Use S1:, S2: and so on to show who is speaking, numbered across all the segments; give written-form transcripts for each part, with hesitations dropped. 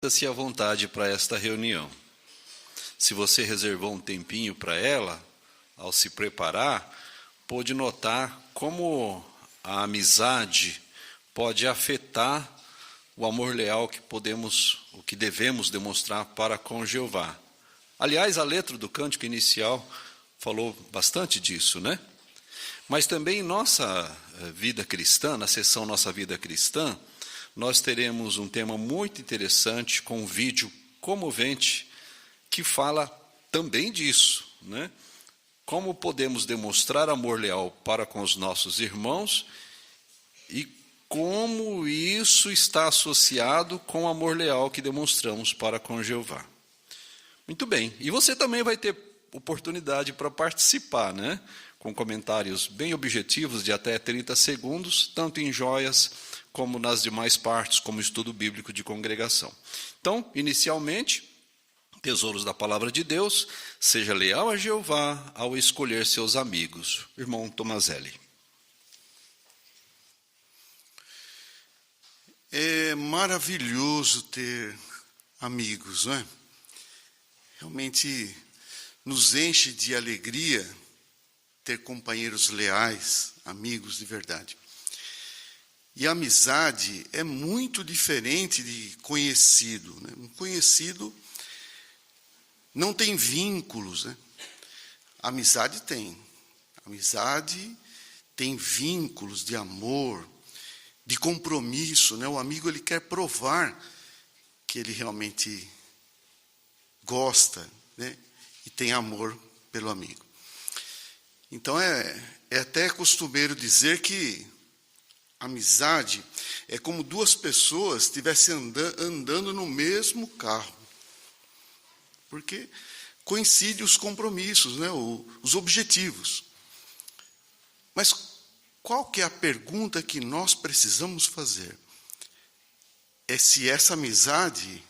S1: Sinta-se à vontade para esta reunião. Se você reservou um tempinho para ela, ao se preparar, pôde notar como a amizade pode afetar o amor leal o que devemos demonstrar para com Jeová. Aliás, a letra do cântico inicial falou bastante disso, né? Mas também em nossa vida cristã, na sessão Nossa Vida Cristã, nós teremos um tema muito interessante com um vídeo comovente que fala também disso, né? Como podemos demonstrar amor leal para com os nossos irmãos e como isso está associado com o amor leal que demonstramos para com Jeová. Muito bem, e você também vai ter oportunidade para participar, né? Com comentários bem objetivos de até 30 segundos, tanto em joias como nas demais partes, como estudo bíblico de congregação. Então, inicialmente, tesouros da palavra de Deus, seja leal a Jeová ao escolher seus amigos. Irmão Tomazelli.
S2: É maravilhoso ter amigos, não é? Realmente nos enche de alegria ter companheiros leais, amigos de verdade. E a amizade é muito diferente de conhecido, né? Um conhecido não tem vínculos, né? A amizade tem. A amizade tem vínculos de amor, de compromisso, né? O amigo ele quer provar que ele realmente gosta, né? E tem amor pelo amigo. Então é até costumeiro dizer que amizade é como duas pessoas estivessem andando no mesmo carro. Porque coincidem os compromissos, né? Os objetivos. Mas qual que é a pergunta que nós precisamos fazer? É se essa amizade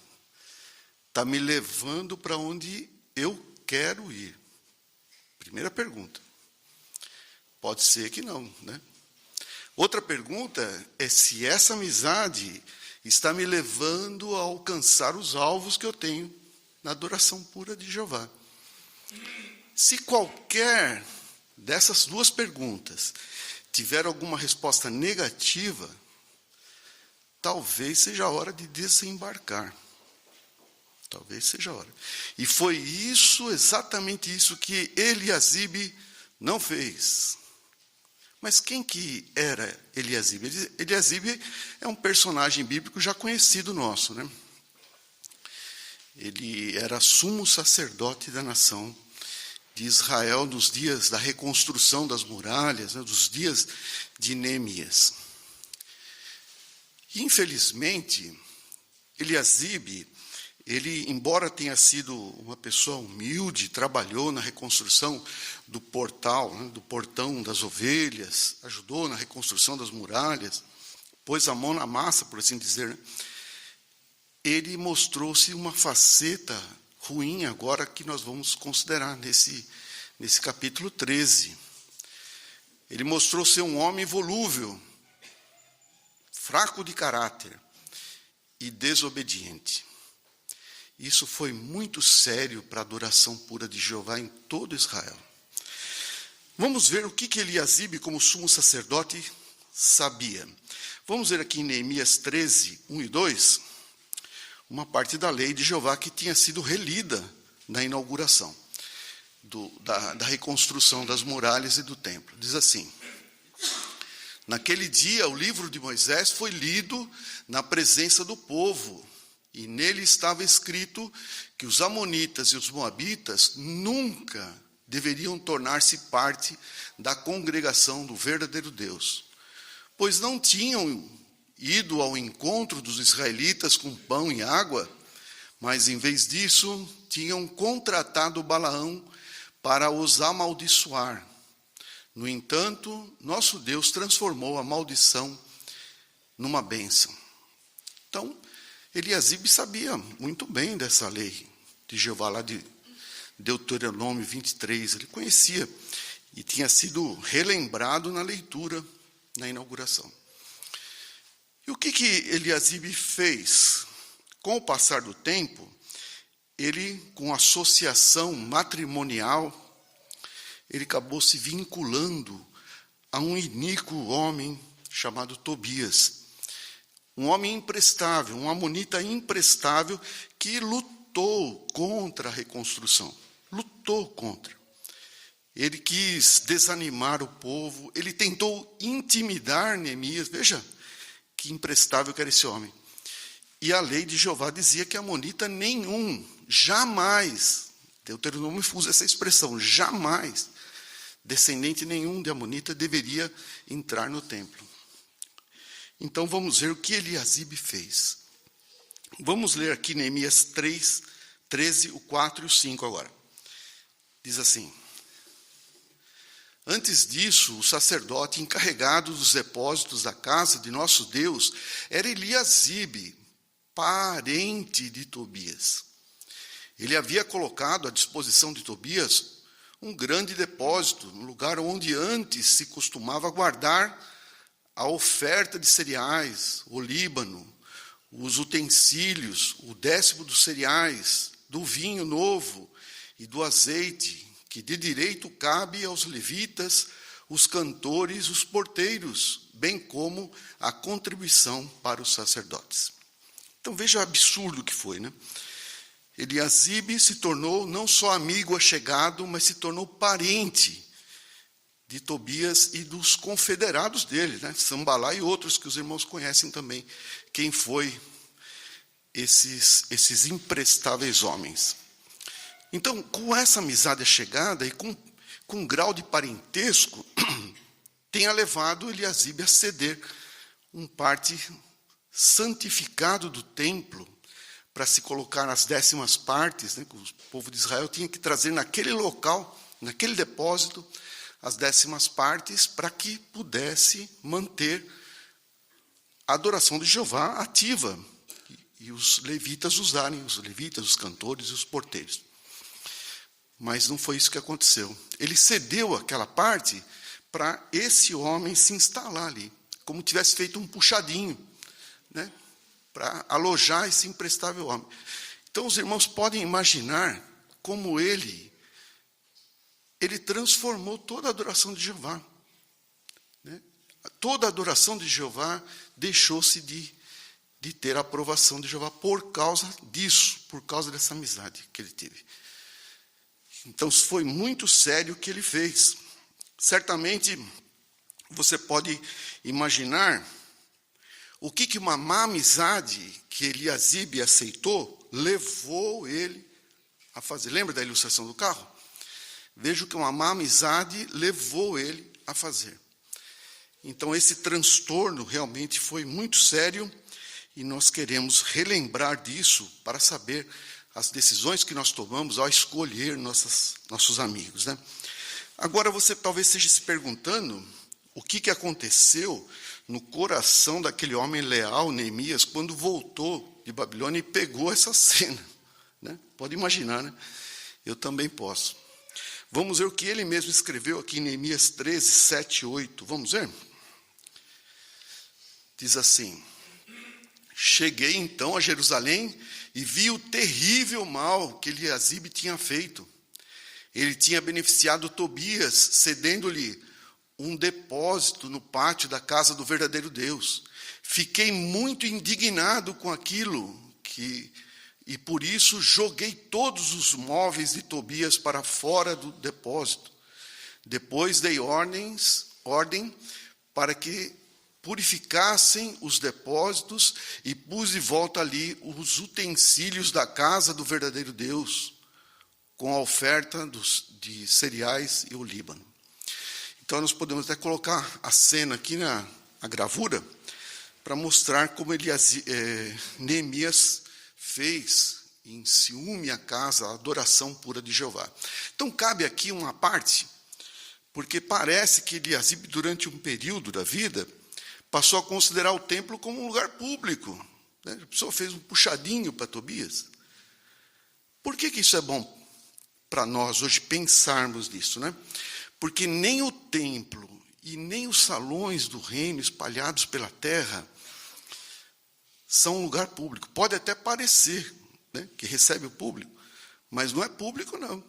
S2: está me levando para onde eu quero ir. Primeira pergunta. Pode ser que não, né? Outra pergunta é se essa amizade está me levando a alcançar os alvos que eu tenho na adoração pura de Jeová. Se qualquer dessas duas perguntas tiver alguma resposta negativa, talvez seja a hora de desembarcar. Talvez seja a hora. E foi isso, exatamente isso, que Eliasibe não fez. Mas quem que era Eliasibe? Eliasibe é um personagem bíblico já conhecido nosso, né? Ele era sumo sacerdote da nação de Israel nos dias da reconstrução das muralhas, né, dos dias de Neemias. E, infelizmente, Eliasibe, ele, embora tenha sido uma pessoa humilde, trabalhou na reconstrução do portal, né, do portão das ovelhas, ajudou na reconstrução das muralhas, pôs a mão na massa, por assim dizer, né? Ele mostrou-se uma faceta ruim agora que nós vamos considerar nesse capítulo 13. Ele mostrou ser um homem volúvel, fraco de caráter e desobediente. Isso foi muito sério para a adoração pura de Jeová em todo Israel. Vamos ver o que Eliasibe, como sumo sacerdote, sabia. Vamos ver aqui em Neemias 13, 1 e 2, uma parte da lei de Jeová que tinha sido relida na inauguração da reconstrução das muralhas e do templo. Diz assim: naquele dia o livro de Moisés foi lido na presença do povo, e nele estava escrito que os amonitas e os moabitas nunca deveriam tornar-se parte da congregação do verdadeiro Deus, pois não tinham ido ao encontro dos israelitas com pão e água, mas em vez disso tinham contratado Balaão para os amaldiçoar. No entanto, nosso Deus transformou a maldição numa bênção. Então, Eliasibe sabia muito bem dessa lei de Jeová, lá de Deuteronômio 23. Ele conhecia e tinha sido relembrado na leitura, na inauguração. E o que Eliasibe fez? com o passar do tempo, ele, com associação matrimonial, ele acabou se vinculando a um iníquo homem chamado Tobias. Um homem imprestável, um amonita imprestável, que lutou contra a reconstrução. Lutou contra. Ele quis desanimar o povo, ele tentou intimidar Neemias. Veja que imprestável que era esse homem. E a lei de Jeová dizia que amonita nenhum, jamais, Deuteronômio usa essa expressão, jamais, descendente nenhum de amonita deveria entrar no templo. Então vamos ver o que Eliasibe fez. Vamos ler aqui Neemias 3, 13, o 4 e o 5 agora. Diz assim: antes disso, o sacerdote encarregado dos depósitos da casa de nosso Deus era Eliasibe, parente de Tobias. Ele havia colocado à disposição de Tobias um grande depósito, no lugar onde antes se costumava guardar a oferta de cereais, o Líbano, os utensílios, o 10º dos cereais, do vinho novo e do azeite, que de direito cabe aos levitas, os cantores, os porteiros, bem como a contribuição para os sacerdotes. Então veja o absurdo que foi, né? Eliasibe se tornou não só amigo achegado, mas se tornou parente de Tobias e dos confederados dele, né? Sambalá e outros que os irmãos conhecem também, quem foi esses imprestáveis homens. Então, com essa amizade achegada e com um grau de parentesco, tenha levado Eliasibe a ceder parte santificado do templo para se colocar as 10ª partes, né, que o povo de Israel tinha que trazer naquele local, naquele depósito, as 10ª partes para que pudesse manter a adoração de Jeová ativa e os levitas usarem, os levitas, os cantores e os porteiros. Mas não foi isso que aconteceu. Ele cedeu aquela parte para esse homem se instalar ali, como tivesse feito um puxadinho, né, para alojar esse imprestável homem. Então, os irmãos podem imaginar como ele transformou toda a adoração de Jeová. Né? Toda a adoração de Jeová deixou-se de ter a aprovação de Jeová por causa disso, por causa dessa amizade que ele teve. Então, foi muito sério o que ele fez. Certamente, você pode imaginar o que uma má amizade que Eliasibe aceitou levou ele a fazer. Lembra da ilustração do carro? Veja o que uma má amizade levou ele a fazer. Então, esse transtorno realmente foi muito sério e nós queremos relembrar disso para saber as decisões que nós tomamos ao escolher nossos amigos, né? Agora, você talvez esteja se perguntando o que aconteceu no coração daquele homem leal, Neemias, quando voltou de Babilônia e pegou essa cena, né? Pode imaginar, né? Eu também posso. Vamos ver o que ele mesmo escreveu aqui em Neemias 13, 7 e 8. Vamos ver? Diz assim: cheguei então a Jerusalém e vi o terrível mal que Eliasibe tinha feito. Ele tinha beneficiado Tobias, cedendo-lhe um depósito no pátio da casa do verdadeiro Deus. Fiquei muito indignado com aquilo e por isso joguei todos os móveis de Tobias para fora do depósito. Depois dei ordem para que purificassem os depósitos e pus de volta ali os utensílios da casa do verdadeiro Deus, com a oferta de cereais e o Líbano. Então, nós podemos até colocar a cena aqui na gravura para mostrar como Neemias fez em ciúme a casa, a adoração pura de Jeová. Então, cabe aqui uma parte, porque parece que Eliasibe, durante um período da vida, passou a considerar o templo como um lugar público. Né? A pessoa fez um puxadinho para Tobias. Por que isso é bom para nós hoje pensarmos nisso, né? Porque nem o templo e nem os salões do reino espalhados pela terra são um lugar público. Pode até parecer, né, que recebe o público, mas não é público, não.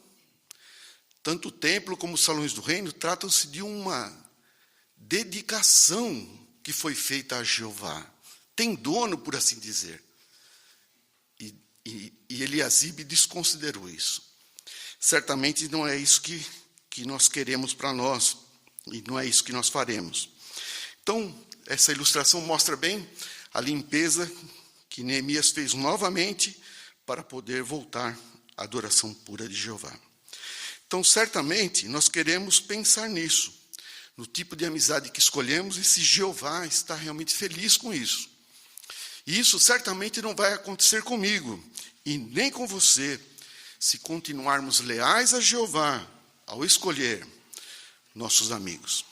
S2: Tanto o templo como os salões do reino tratam-se de uma dedicação que foi feita a Jeová. Tem dono, por assim dizer. E Eliasibe desconsiderou isso. Certamente não é isso que nós queremos para nós, e não é isso que nós faremos. Então, essa ilustração mostra bem a limpeza que Neemias fez novamente para poder voltar à adoração pura de Jeová. Então, certamente, nós queremos pensar nisso, no tipo de amizade que escolhemos e se Jeová está realmente feliz com isso. E isso certamente não vai acontecer comigo e nem com você, se continuarmos leais a Jeová ao escolher nossos amigos.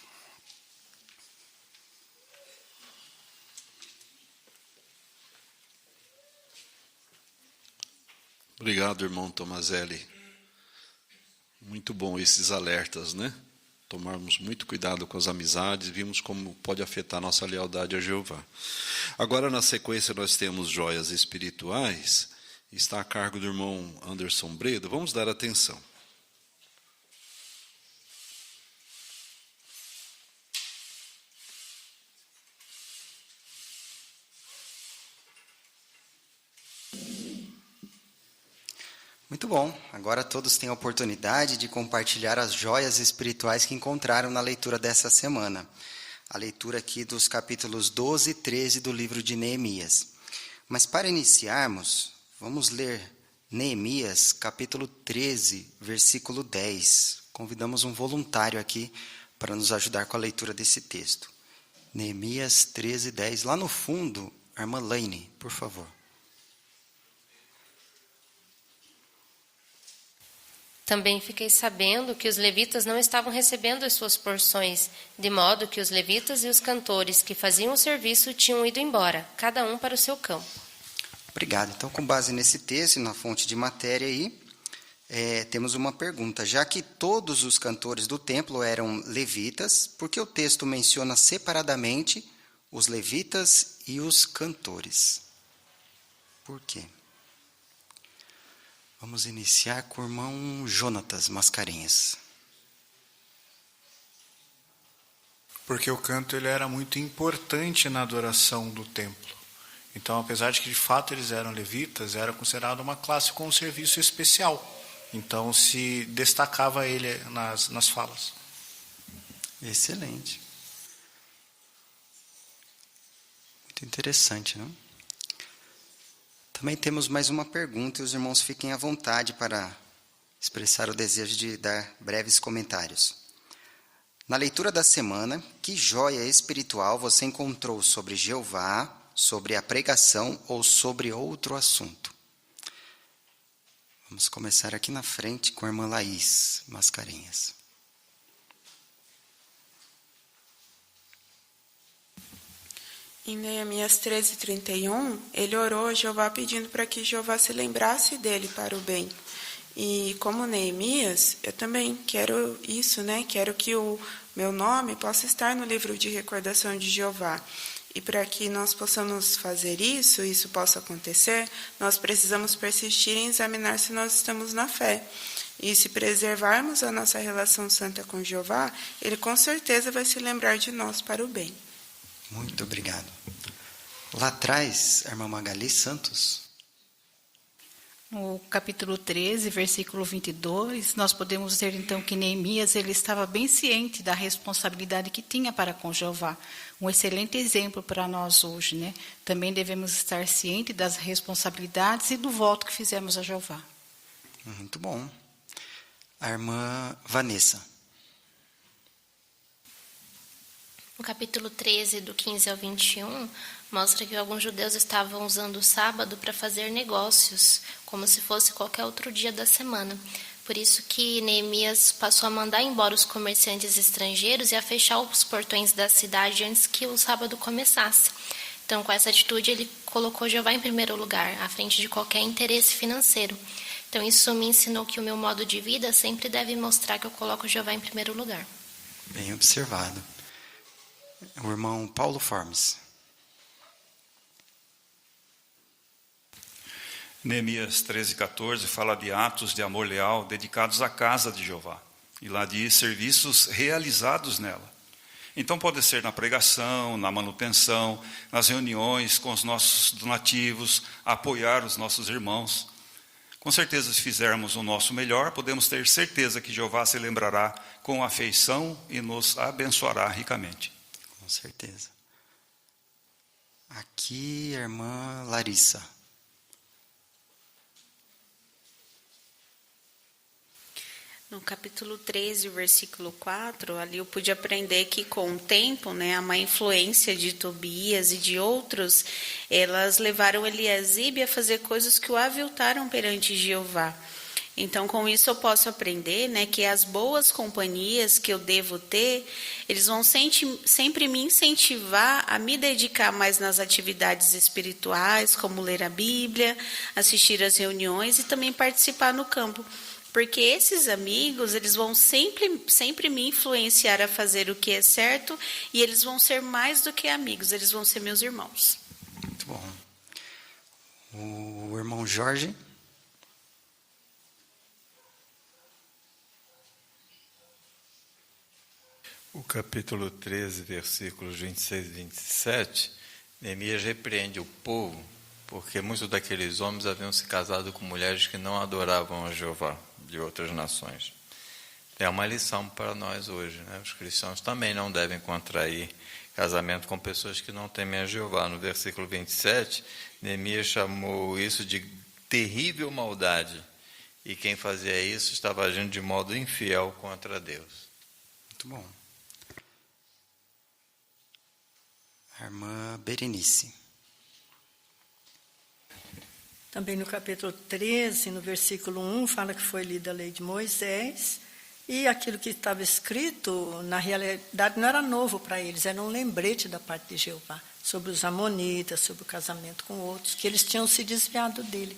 S1: Obrigado, irmão Tomazelli. Muito bom esses alertas, né? Tomarmos muito cuidado com as amizades, vimos como pode afetar nossa lealdade a Jeová. Agora, na sequência, nós temos joias espirituais, está a cargo do irmão Anderson Bredo. Vamos dar atenção.
S3: Muito bom. Agora todos têm a oportunidade de compartilhar as joias espirituais que encontraram na leitura dessa semana. A leitura aqui dos capítulos 12 e 13 do livro de Neemias. Mas para iniciarmos, vamos ler Neemias, capítulo 13, versículo 10. Convidamos um voluntário aqui para nos ajudar com a leitura desse texto. Neemias 13, 10. Lá no fundo, a irmã Laine, por favor.
S4: Também fiquei sabendo que os levitas não estavam recebendo as suas porções, de modo que os levitas e os cantores que faziam o serviço tinham ido embora, cada um para o seu campo.
S3: Obrigado. Então, com base nesse texto e na fonte de matéria aí, temos uma pergunta. Já que todos os cantores do templo eram levitas, por que o texto menciona separadamente os levitas e os cantores? Por quê? Vamos iniciar com o irmão Jonatas Mascarenhas.
S5: Porque o canto ele era muito importante na adoração do templo. Então, apesar de que de fato eles eram levitas, era considerado uma classe com um serviço especial. Então, se destacava ele nas falas.
S3: Excelente. Muito interessante, não? Também temos mais uma pergunta e os irmãos fiquem à vontade para expressar o desejo de dar breves comentários. Na leitura da semana, que joia espiritual você encontrou sobre Jeová, sobre a pregação ou sobre outro assunto? Vamos começar aqui na frente com a irmã Laís Mascarenhas.
S6: Em Neemias 13:31, ele orou a Jeová pedindo para que Jeová se lembrasse dele para o bem. E como Neemias, eu também quero isso, né? Quero que o meu nome possa estar no livro de recordação de Jeová. E para que nós possamos fazer isso possa acontecer, nós precisamos persistir em examinar se nós estamos na fé. E se preservarmos a nossa relação santa com Jeová, ele com certeza vai se lembrar de nós para o bem.
S3: Muito obrigado. Lá atrás, a irmã Magali Santos.
S7: No capítulo 13, versículo 22, nós podemos ver então que Neemias ele estava bem ciente da responsabilidade que tinha para com Jeová. Um excelente exemplo para nós hoje, né? Também devemos estar cientes das responsabilidades e do voto que fizemos a Jeová.
S3: Muito bom. A irmã Vanessa.
S4: O capítulo 13, do 15 ao 21, mostra que alguns judeus estavam usando o sábado para fazer negócios, como se fosse qualquer outro dia da semana. Por isso que Neemias passou a mandar embora os comerciantes estrangeiros e a fechar os portões da cidade antes que o sábado começasse. Então, com essa atitude, ele colocou Jeová em primeiro lugar, à frente de qualquer interesse financeiro. Então, isso me ensinou que o meu modo de vida sempre deve mostrar que eu coloco Jeová em primeiro lugar.
S3: Bem observado. O irmão Paulo Formes.
S8: Neemias 13:14 fala de atos de amor leal dedicados à casa de Jeová. E lá diz serviços realizados nela. Então pode ser na pregação, na manutenção, nas reuniões com os nossos donativos, apoiar os nossos irmãos. Com certeza, se fizermos o nosso melhor, podemos ter certeza que Jeová se lembrará com afeição e nos abençoará ricamente.
S3: Com certeza. Aqui, a irmã Larissa.
S9: No capítulo 13, versículo 4, ali eu pude aprender que com o tempo, né, a má influência de Tobias e de outros, elas levaram Eliasibe a fazer coisas que o aviltaram perante Jeová. Então, com isso eu posso aprender, né, que as boas companhias que eu devo ter, eles vão sempre me incentivar a me dedicar mais nas atividades espirituais, como ler a Bíblia, assistir às reuniões e também participar no campo. Porque esses amigos, eles vão sempre me influenciar a fazer o que é certo e eles vão ser mais do que amigos, eles vão ser meus irmãos.
S3: Muito bom. O irmão Jorge.
S10: O capítulo 13, versículos 26 e 27, Neemias repreende o povo, porque muitos daqueles homens haviam se casado com mulheres que não adoravam a Jeová, de outras nações. É uma lição para nós hoje, né? Os cristãos também não devem contrair casamento com pessoas que não temem a Jeová. No versículo 27, Neemias chamou isso de terrível maldade, e quem fazia isso estava agindo de modo infiel contra Deus.
S3: Muito bom. A irmã Berenice.
S11: Também no capítulo 13, no versículo 1, fala que foi lida a lei de Moisés, e aquilo que estava escrito, na realidade, não era novo para eles, era um lembrete da parte de Jeová, sobre os amonitas, sobre o casamento com outros, que eles tinham se desviado dele.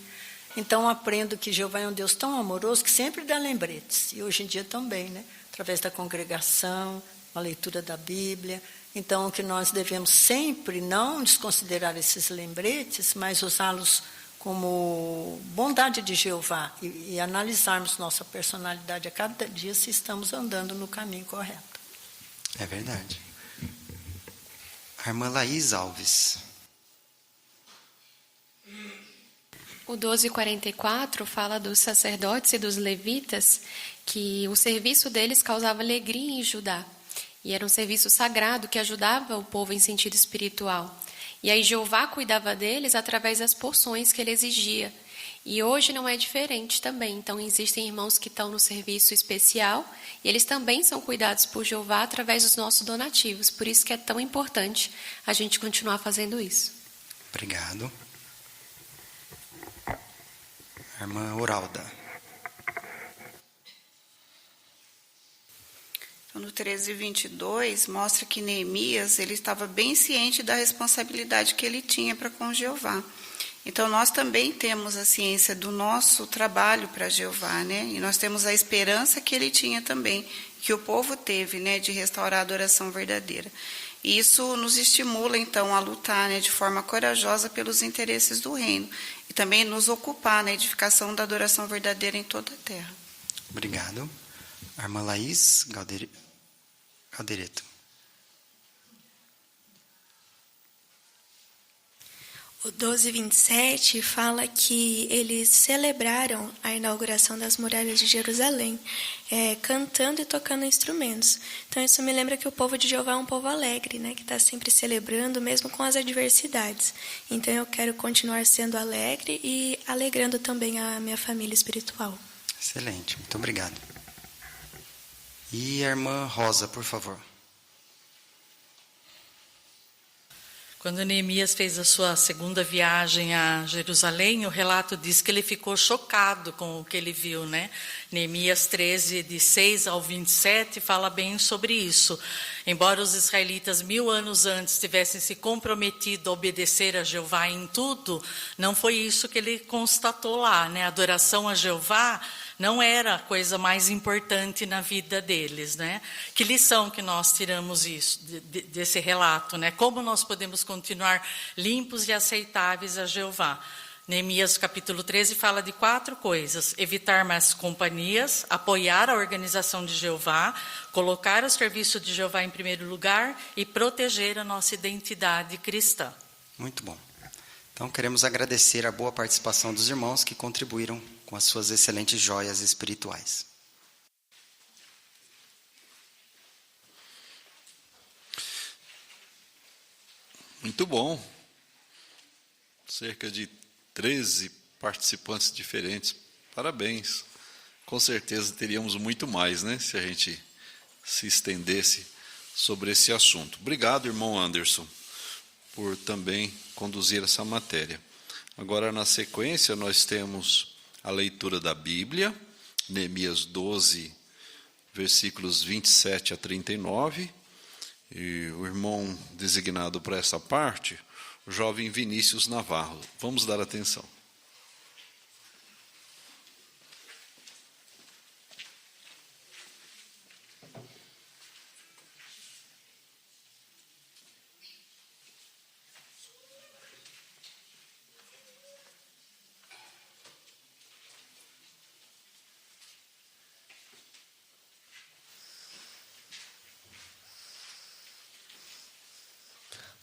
S11: Então, aprendo que Jeová é um Deus tão amoroso que sempre dá lembretes, e hoje em dia também, né? Através da congregação, a leitura da Bíblia. Então, que nós devemos sempre não desconsiderar esses lembretes, mas usá-los como bondade de Jeová e analisarmos nossa personalidade a cada dia se estamos andando no caminho correto.
S3: É verdade. A irmã Laís Alves.
S12: O 12:44 fala dos sacerdotes e dos levitas, que o serviço deles causava alegria em Judá. E era um serviço sagrado que ajudava o povo em sentido espiritual. E aí Jeová cuidava deles através das porções que ele exigia. E hoje não é diferente também. Então existem irmãos que estão no serviço especial e eles também são cuidados por Jeová através dos nossos donativos. Por isso que é tão importante a gente continuar fazendo isso.
S3: Obrigado. A irmã Oralda.
S9: No 13:22 mostra que Neemias ele estava bem ciente da responsabilidade que ele tinha para com Jeová. Então nós também temos a ciência do nosso trabalho para Jeová, né? E nós temos a esperança que ele tinha também, que o povo teve, né, de restaurar a adoração verdadeira. E isso nos estimula então a lutar, né, de forma corajosa pelos interesses do reino e também nos ocupar na edificação da adoração verdadeira em toda a terra.
S3: Obrigado. A irmã Laís Caldereto.
S13: O 12:27 fala que eles celebraram a inauguração das muralhas de Jerusalém, cantando e tocando instrumentos. Então isso me lembra que o povo de Jeová é um povo alegre, né, que está sempre celebrando, mesmo com as adversidades. Então eu quero continuar sendo alegre e alegrando também a minha família espiritual.
S3: Excelente, muito obrigado. E a irmã Rosa, por favor.
S14: Quando Neemias fez a sua segunda viagem a Jerusalém, o relato diz que ele ficou chocado com o que ele viu, né? Neemias 13, de 6 ao 27, fala bem sobre isso. Embora os israelitas 1000 anos antes tivessem se comprometido a obedecer a Jeová em tudo, não foi isso que ele constatou lá, né? A adoração a Jeová não era a coisa mais importante na vida deles, né? Que lição que nós tiramos isso, desse relato, né? Como nós podemos continuar limpos e aceitáveis a Jeová? Neemias capítulo 13 fala de 4 coisas: evitar más companhias, apoiar a organização de Jeová, colocar o serviço de Jeová em primeiro lugar e proteger a nossa identidade cristã.
S3: Muito bom. Então, queremos agradecer a boa participação dos irmãos que contribuíram com as suas excelentes joias espirituais.
S1: Muito bom. Cerca de 13 participantes diferentes. Parabéns. Com certeza teríamos muito mais, né? Se a gente se estendesse sobre esse assunto. Obrigado, irmão Anderson, por também conduzir essa matéria. Agora, na sequência, nós temos a leitura da Bíblia, Neemias 12, versículos 27 a 39. E o irmão designado para essa parte, o jovem Vinícius Navarro. Vamos dar atenção.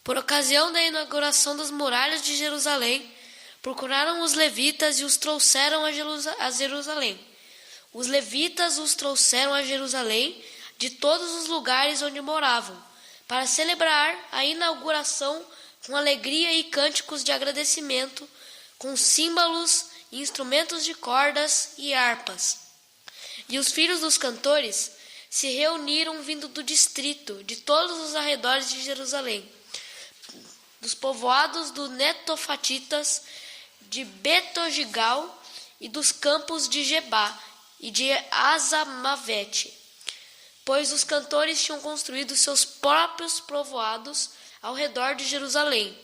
S15: Por ocasião da inauguração das muralhas de Jerusalém, procuraram os levitas e os trouxeram a Jerusalém. Os levitas os trouxeram a Jerusalém de todos os lugares onde moravam, para celebrar a inauguração com alegria e cânticos de agradecimento, com símbolos, instrumentos de cordas e harpas. E os filhos dos cantores se reuniram vindo do distrito, de todos os arredores de Jerusalém, dos povoados dos Netofatitas, de Betogigal e dos campos de Gebá e de Azamavete, pois os cantores tinham construído seus próprios povoados ao redor de Jerusalém.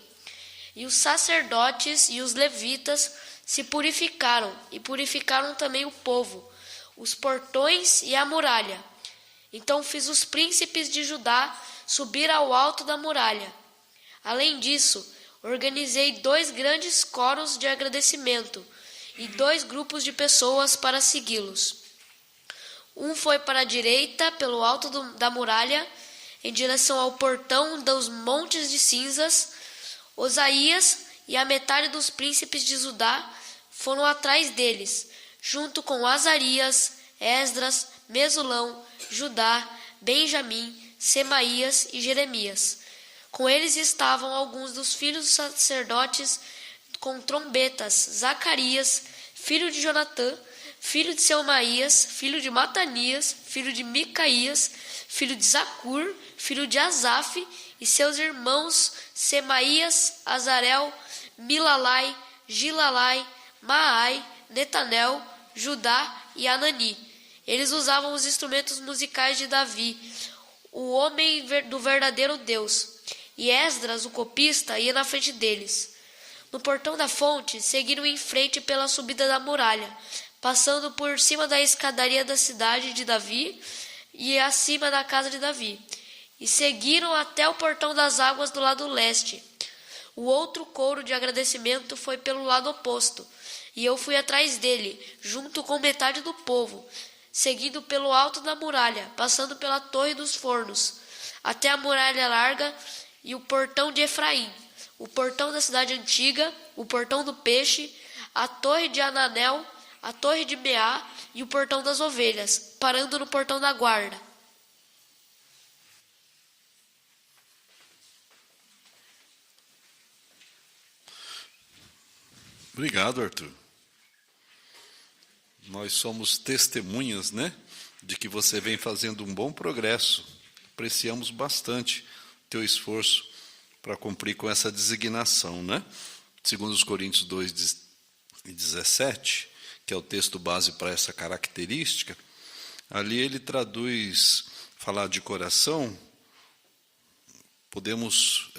S15: E os sacerdotes e os levitas se purificaram, e purificaram também o povo, os portões e a muralha. Então fiz os príncipes de Judá subir ao alto da muralha. Além disso, organizei 2 grandes coros de agradecimento e 2 grupos de pessoas para segui-los. Um foi para a direita, pelo alto da muralha, em direção ao portão dos montes de cinzas. Osaías e a metade dos príncipes de Judá foram atrás deles, junto com Azarias, Esdras, Mesulão, Judá, Benjamim, Semaías e Jeremias. Com eles estavam alguns dos filhos dos sacerdotes com trombetas: Zacarias, filho de Jonatã, filho de Selmaías, filho de Matanias, filho de Micaías, filho de Zacur, filho de Asaf, e seus irmãos Semaías, Azarel, Milalai, Gilalai, Maai, Netanel, Judá e Anani. Eles usavam os instrumentos musicais de Davi, o homem do verdadeiro Deus. E Esdras, o copista, ia na frente deles. No portão da fonte, seguiram em frente pela subida da muralha, passando por cima da escadaria da cidade de Davi e acima da casa de Davi. E seguiram até o portão das águas do lado leste. O outro coro de agradecimento foi pelo lado oposto, e eu fui atrás dele, junto com metade do povo, seguindo pelo alto da muralha, passando pela torre dos fornos, até a muralha larga e o portão de Efraim, o portão da cidade antiga, o portão do peixe, a torre de Ananel, a torre de Meá e o portão das ovelhas, parando no portão da guarda.
S1: Obrigado, Arthur. Nós somos testemunhas, né, de que você vem fazendo um bom progresso. Apreciamos bastante teu esforço para cumprir com essa designação, né? Segundo os Coríntios 2:17, que é o texto base para essa característica, ali ele traduz falar de coração, podemos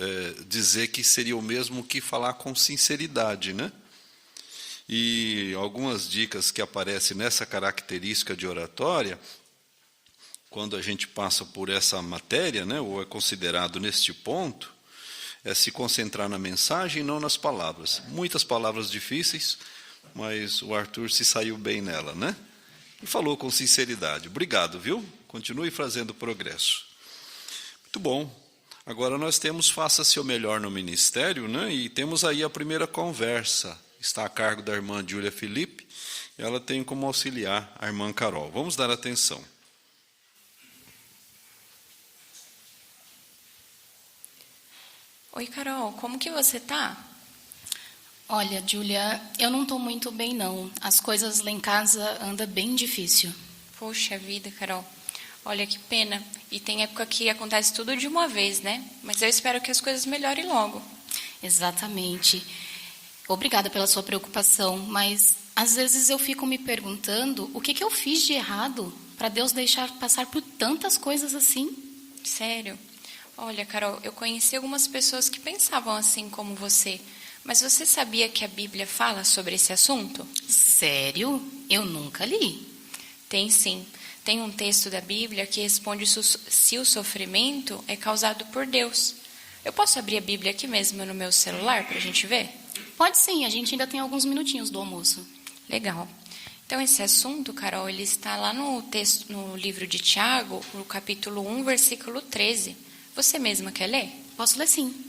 S1: dizer que seria o mesmo que falar com sinceridade, né? E algumas dicas que aparecem nessa característica de oratória, quando a gente passa por essa matéria, né, ou é considerado neste ponto, é se concentrar na mensagem e não nas palavras. Muitas palavras difíceis, mas o Arthur se saiu bem nela, né? E falou com sinceridade. Obrigado, viu? Continue fazendo progresso. Muito bom. Agora nós temos Faça Seu Melhor no Ministério, né? E temos aí a primeira conversa. Está a cargo da irmã Júlia Felipe. E ela tem como auxiliar a irmã Carol. Vamos dar atenção.
S16: Oi, Carol, como que você tá?
S7: Olha, Júlia, eu não estou muito bem, não. As coisas lá em casa andam bem difícil.
S16: Poxa vida, Carol. Olha que pena. E tem época que acontece tudo de uma vez, né? Mas eu espero que as coisas melhorem logo.
S7: Exatamente. Obrigada pela sua preocupação, mas às vezes eu fico me perguntando o que eu fiz de errado para Deus deixar passar por tantas coisas assim.
S16: Sério? Olha, Carol, eu conheci algumas pessoas que pensavam assim como você. Mas você sabia que a Bíblia fala sobre esse assunto?
S7: Sério? Eu nunca li.
S16: Tem sim. Tem um texto da Bíblia que responde se o sofrimento é causado por Deus. Eu posso abrir a Bíblia aqui mesmo no meu celular para a gente ver?
S7: Pode sim, a gente ainda tem alguns minutinhos do almoço.
S16: Legal. Então, esse assunto, Carol, ele está lá no texto, no livro de Tiago, no capítulo 1, versículo 13. Você mesma quer ler?
S7: Posso ler sim.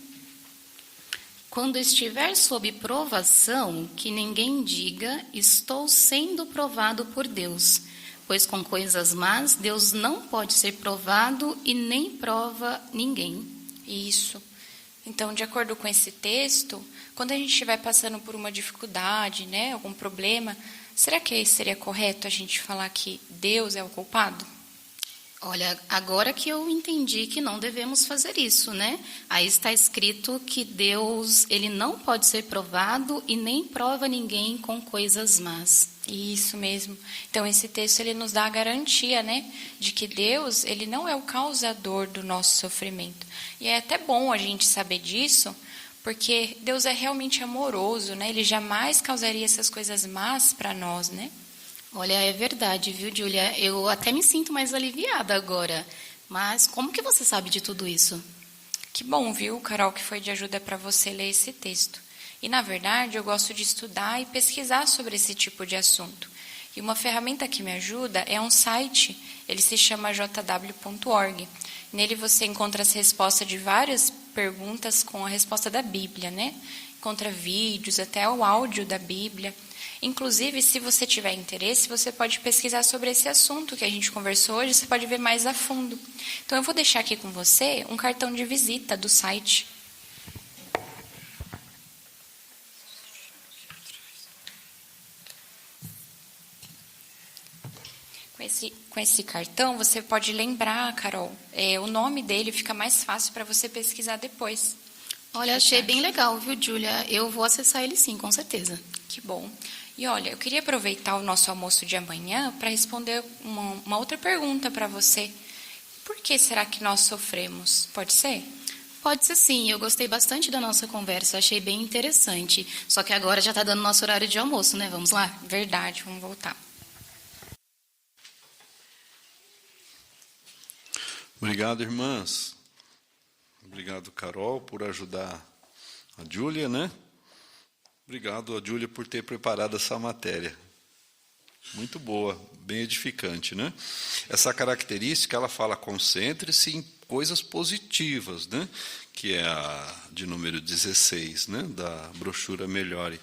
S7: Quando estiver sob provação, que ninguém diga, estou sendo provado por Deus. Pois com coisas más, Deus não pode ser provado e nem prova ninguém.
S16: Isso. Então, de acordo com esse texto, quando a gente estiver passando por uma dificuldade, né, algum problema, será que seria correto a gente falar que Deus é o culpado?
S7: Olha, agora que eu entendi que não devemos fazer isso, né? Aí está escrito que Deus, ele não pode ser provado e nem prova ninguém com coisas más.
S16: Isso mesmo. Então, esse texto ele nos dá a garantia, né, de que Deus, ele não é o causador do nosso sofrimento. E é até bom a gente saber disso, porque Deus é realmente amoroso, né? Ele jamais causaria essas coisas más para nós, né?
S7: Olha, é verdade, viu, Júlia? Eu até me sinto mais aliviada agora. Mas como que você sabe de tudo isso?
S16: Que bom, viu, Carol, que foi de ajuda para você ler esse texto. E, na verdade, eu gosto de estudar e pesquisar sobre esse tipo de assunto. E uma ferramenta que me ajuda é um site, ele se chama jw.org. Nele você encontra as respostas de várias perguntas com a resposta da Bíblia, né? Encontra vídeos, até o áudio da Bíblia. Inclusive, se você tiver interesse, você pode pesquisar sobre esse assunto que a gente conversou hoje, você pode ver mais a fundo. Então, eu vou deixar aqui com você um cartão de visita do site. Com esse cartão, você pode lembrar, Carol, o nome dele fica mais fácil para você pesquisar depois.
S7: Olha, achei bem legal, viu, Júlia? Eu vou acessar ele sim, com certeza.
S16: Que bom. E olha, eu queria aproveitar o nosso almoço de amanhã para responder uma outra pergunta para você. Por que será que nós sofremos? Pode ser?
S7: Pode ser sim, eu gostei bastante da nossa conversa, achei bem interessante. Só que agora já está dando nosso horário de almoço, né? Vamos lá?
S16: Verdade, vamos voltar.
S1: Obrigado, irmãs. Obrigado, Carol, por ajudar a Júlia, né? Obrigado a Júlia por ter preparado essa matéria. Muito boa, bem edificante, né? Essa característica, ela fala, concentre-se em coisas positivas, né? Que é a de número 16, né? Da brochura Melhore.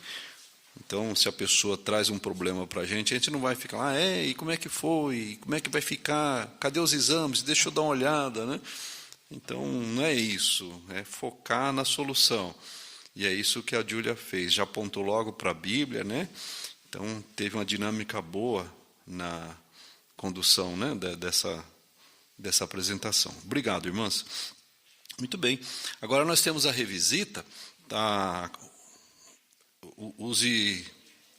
S1: Então, se a pessoa traz um problema para a gente não vai ficar lá, e como é que foi? Como é que vai ficar? Cadê os exames? Deixa eu dar uma olhada, né? Então, não é isso, é focar na solução. E é isso que a Júlia fez, já apontou logo para a Bíblia, né? Então, teve uma dinâmica boa na condução, né, dessa apresentação. Obrigado, irmãs. Muito bem. Agora nós temos a revisita, use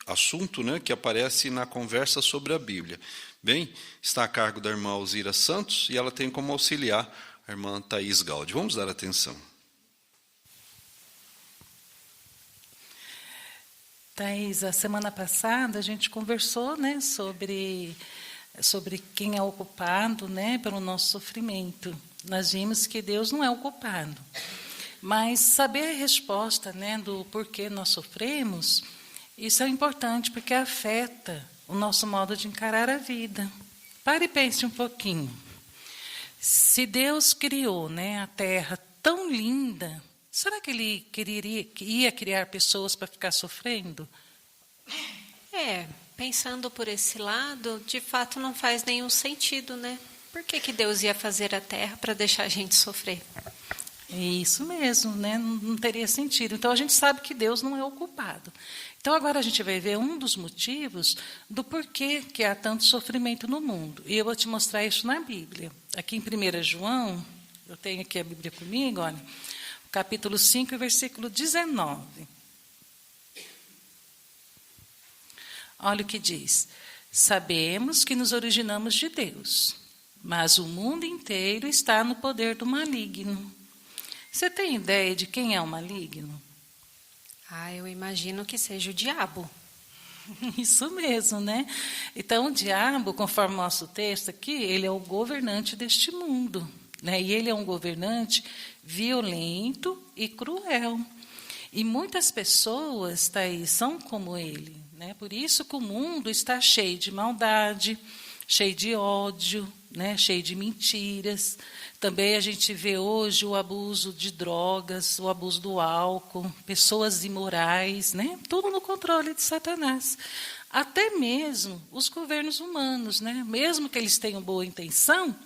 S1: assunto, né, que aparece na conversa sobre a Bíblia. Bem, está a cargo da irmã Alzira Santos e ela tem como auxiliar a irmã Thaís Gaudi. Vamos dar atenção.
S17: Thaís, a semana passada a gente conversou, né, sobre quem é o culpado, né, pelo nosso sofrimento. Nós vimos que Deus não é o culpado. Mas saber a resposta, né, do porquê nós sofremos, isso é importante, porque afeta o nosso modo de encarar a vida. Pare e pense um pouquinho. Se Deus criou, né, a Terra tão linda, será que Ele ia criar pessoas para ficar sofrendo?
S18: Pensando por esse lado, de fato não faz nenhum sentido, né? Por que Deus ia fazer a Terra para deixar a gente sofrer?
S17: Isso mesmo, né? Não teria sentido. Então, a gente sabe que Deus não é o culpado. Então, agora a gente vai ver um dos motivos do porquê que há tanto sofrimento no mundo. E eu vou te mostrar isso na Bíblia. Aqui em 1 João, eu tenho aqui a Bíblia comigo, olha, capítulo 5, versículo 19. Olha o que diz. Sabemos que nos originamos de Deus, mas o mundo inteiro está no poder do maligno. Você tem ideia de quem é o maligno?
S18: Eu imagino que seja o diabo.
S17: Isso mesmo, né? Então, o diabo, conforme o nosso texto aqui, ele é o governante deste mundo, né? E ele é um governante violento e cruel. E muitas pessoas, Thaís, são como ele, né? Por isso que o mundo está cheio de maldade, cheio de ódio, né? Cheio de mentiras. Também a gente vê hoje o abuso de drogas, o abuso do álcool, pessoas imorais, né? Tudo no controle de Satanás. Até mesmo os governos humanos, né? Mesmo que eles tenham boa intenção,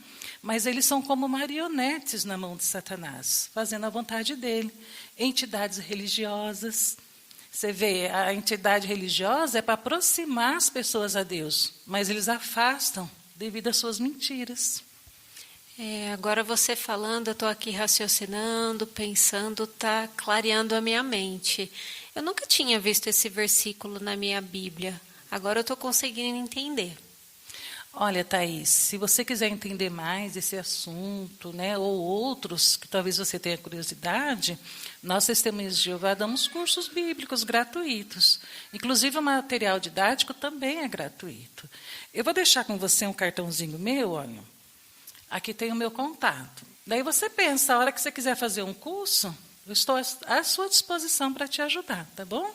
S17: mas eles são como marionetes na mão de Satanás, fazendo a vontade dele. Entidades religiosas. Você vê, a entidade religiosa é para aproximar as pessoas a Deus, mas eles afastam devido às suas mentiras.
S18: Agora você falando, eu estou aqui raciocinando, pensando, está clareando a minha mente. Eu nunca tinha visto esse versículo na minha Bíblia. Agora eu estou conseguindo entender.
S17: Olha, Thaís, se você quiser entender mais esse assunto, né, ou outros que talvez você tenha curiosidade, nós, Testemunhas de Jeová, damos cursos bíblicos gratuitos. Inclusive, o material didático também é gratuito. Eu vou deixar com você um cartãozinho meu, olha. Aqui tem o meu contato. Daí você pensa, a hora que você quiser fazer um curso, eu estou à sua disposição para te ajudar, tá bom?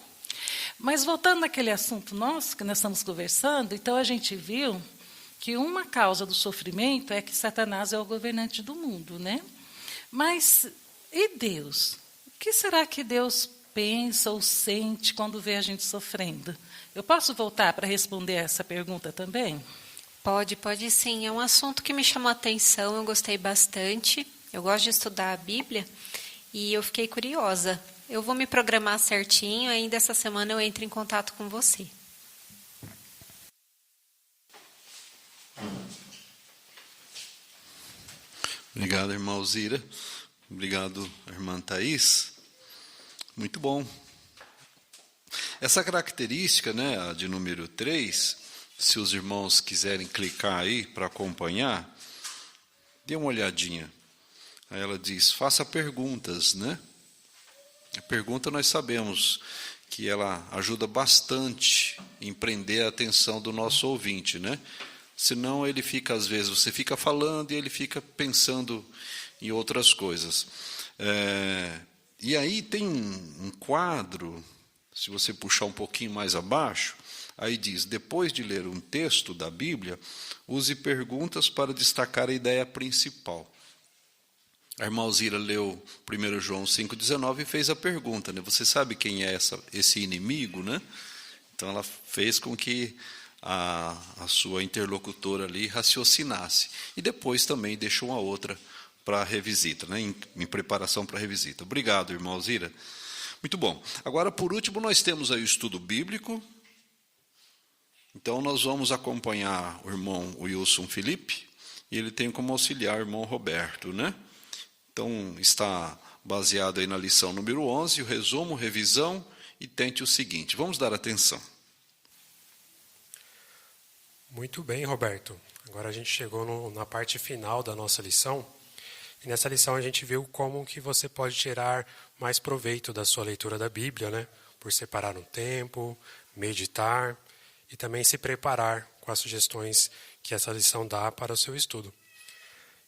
S17: Mas voltando naquele assunto nosso que nós estamos conversando, então a gente viu que uma causa do sofrimento é que Satanás é o governante do mundo, né? Mas e Deus? O que será que Deus pensa ou sente quando vê a gente sofrendo? Eu posso voltar para responder essa pergunta também?
S18: Pode sim. É um assunto que me chamou a atenção, eu gostei bastante. Eu gosto de estudar a Bíblia e eu fiquei curiosa. Eu vou me programar certinho, ainda essa semana eu entro em contato com você.
S1: Obrigado, irmã Alzira. Obrigado, irmã Thaís. Muito bom. Essa característica, né, a de número 3, se os irmãos quiserem clicar aí para acompanhar, dê uma olhadinha. Aí ela diz, faça perguntas, né? A pergunta nós sabemos que ela ajuda bastante em prender a atenção do nosso ouvinte, né? Senão ele fica, às vezes, você fica falando e ele fica pensando em outras coisas. E aí tem um quadro, se você puxar um pouquinho mais abaixo, aí diz, depois de ler um texto da Bíblia, use perguntas para destacar a ideia principal. A irmã Alzira leu 1 João 5,19 e fez a pergunta, né? Você sabe quem é esse inimigo, né? Então ela fez com que a sua interlocutora ali raciocinasse. E depois também deixou uma outra para a revisita, né? Em preparação para a revisita. Obrigado, irmã Alzira. Muito bom. Agora, por último, nós temos aí o estudo bíblico. Então, nós vamos acompanhar o irmão Wilson Felipe, e ele tem como auxiliar o irmão Roberto, né? Então, está baseado aí na lição número 11, o resumo, revisão, e tente o seguinte. Vamos dar atenção.
S19: Muito bem, Roberto. Agora a gente chegou na parte final da nossa lição. E nessa lição a gente viu como que você pode tirar mais proveito da sua leitura da Bíblia, né? Por separar um tempo, meditar e também se preparar com as sugestões que essa lição dá para o seu estudo.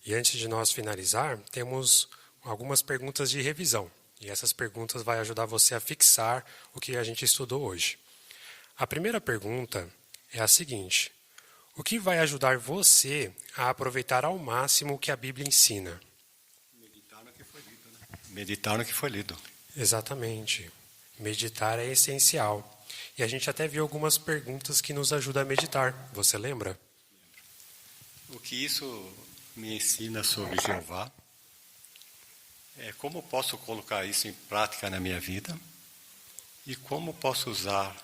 S19: E antes de nós finalizar, temos algumas perguntas de revisão. E essas perguntas vão ajudar você a fixar o que a gente estudou hoje. A primeira pergunta é a seguinte: o que vai ajudar você a aproveitar ao máximo o que a Bíblia ensina?
S20: Meditar no que foi lido, né? Meditar no que foi lido.
S19: Exatamente. Meditar é essencial. E a gente até viu algumas perguntas que nos ajudam a meditar. Você lembra?
S20: O que isso me ensina sobre Jeová é como posso colocar isso em prática na minha vida e como posso usar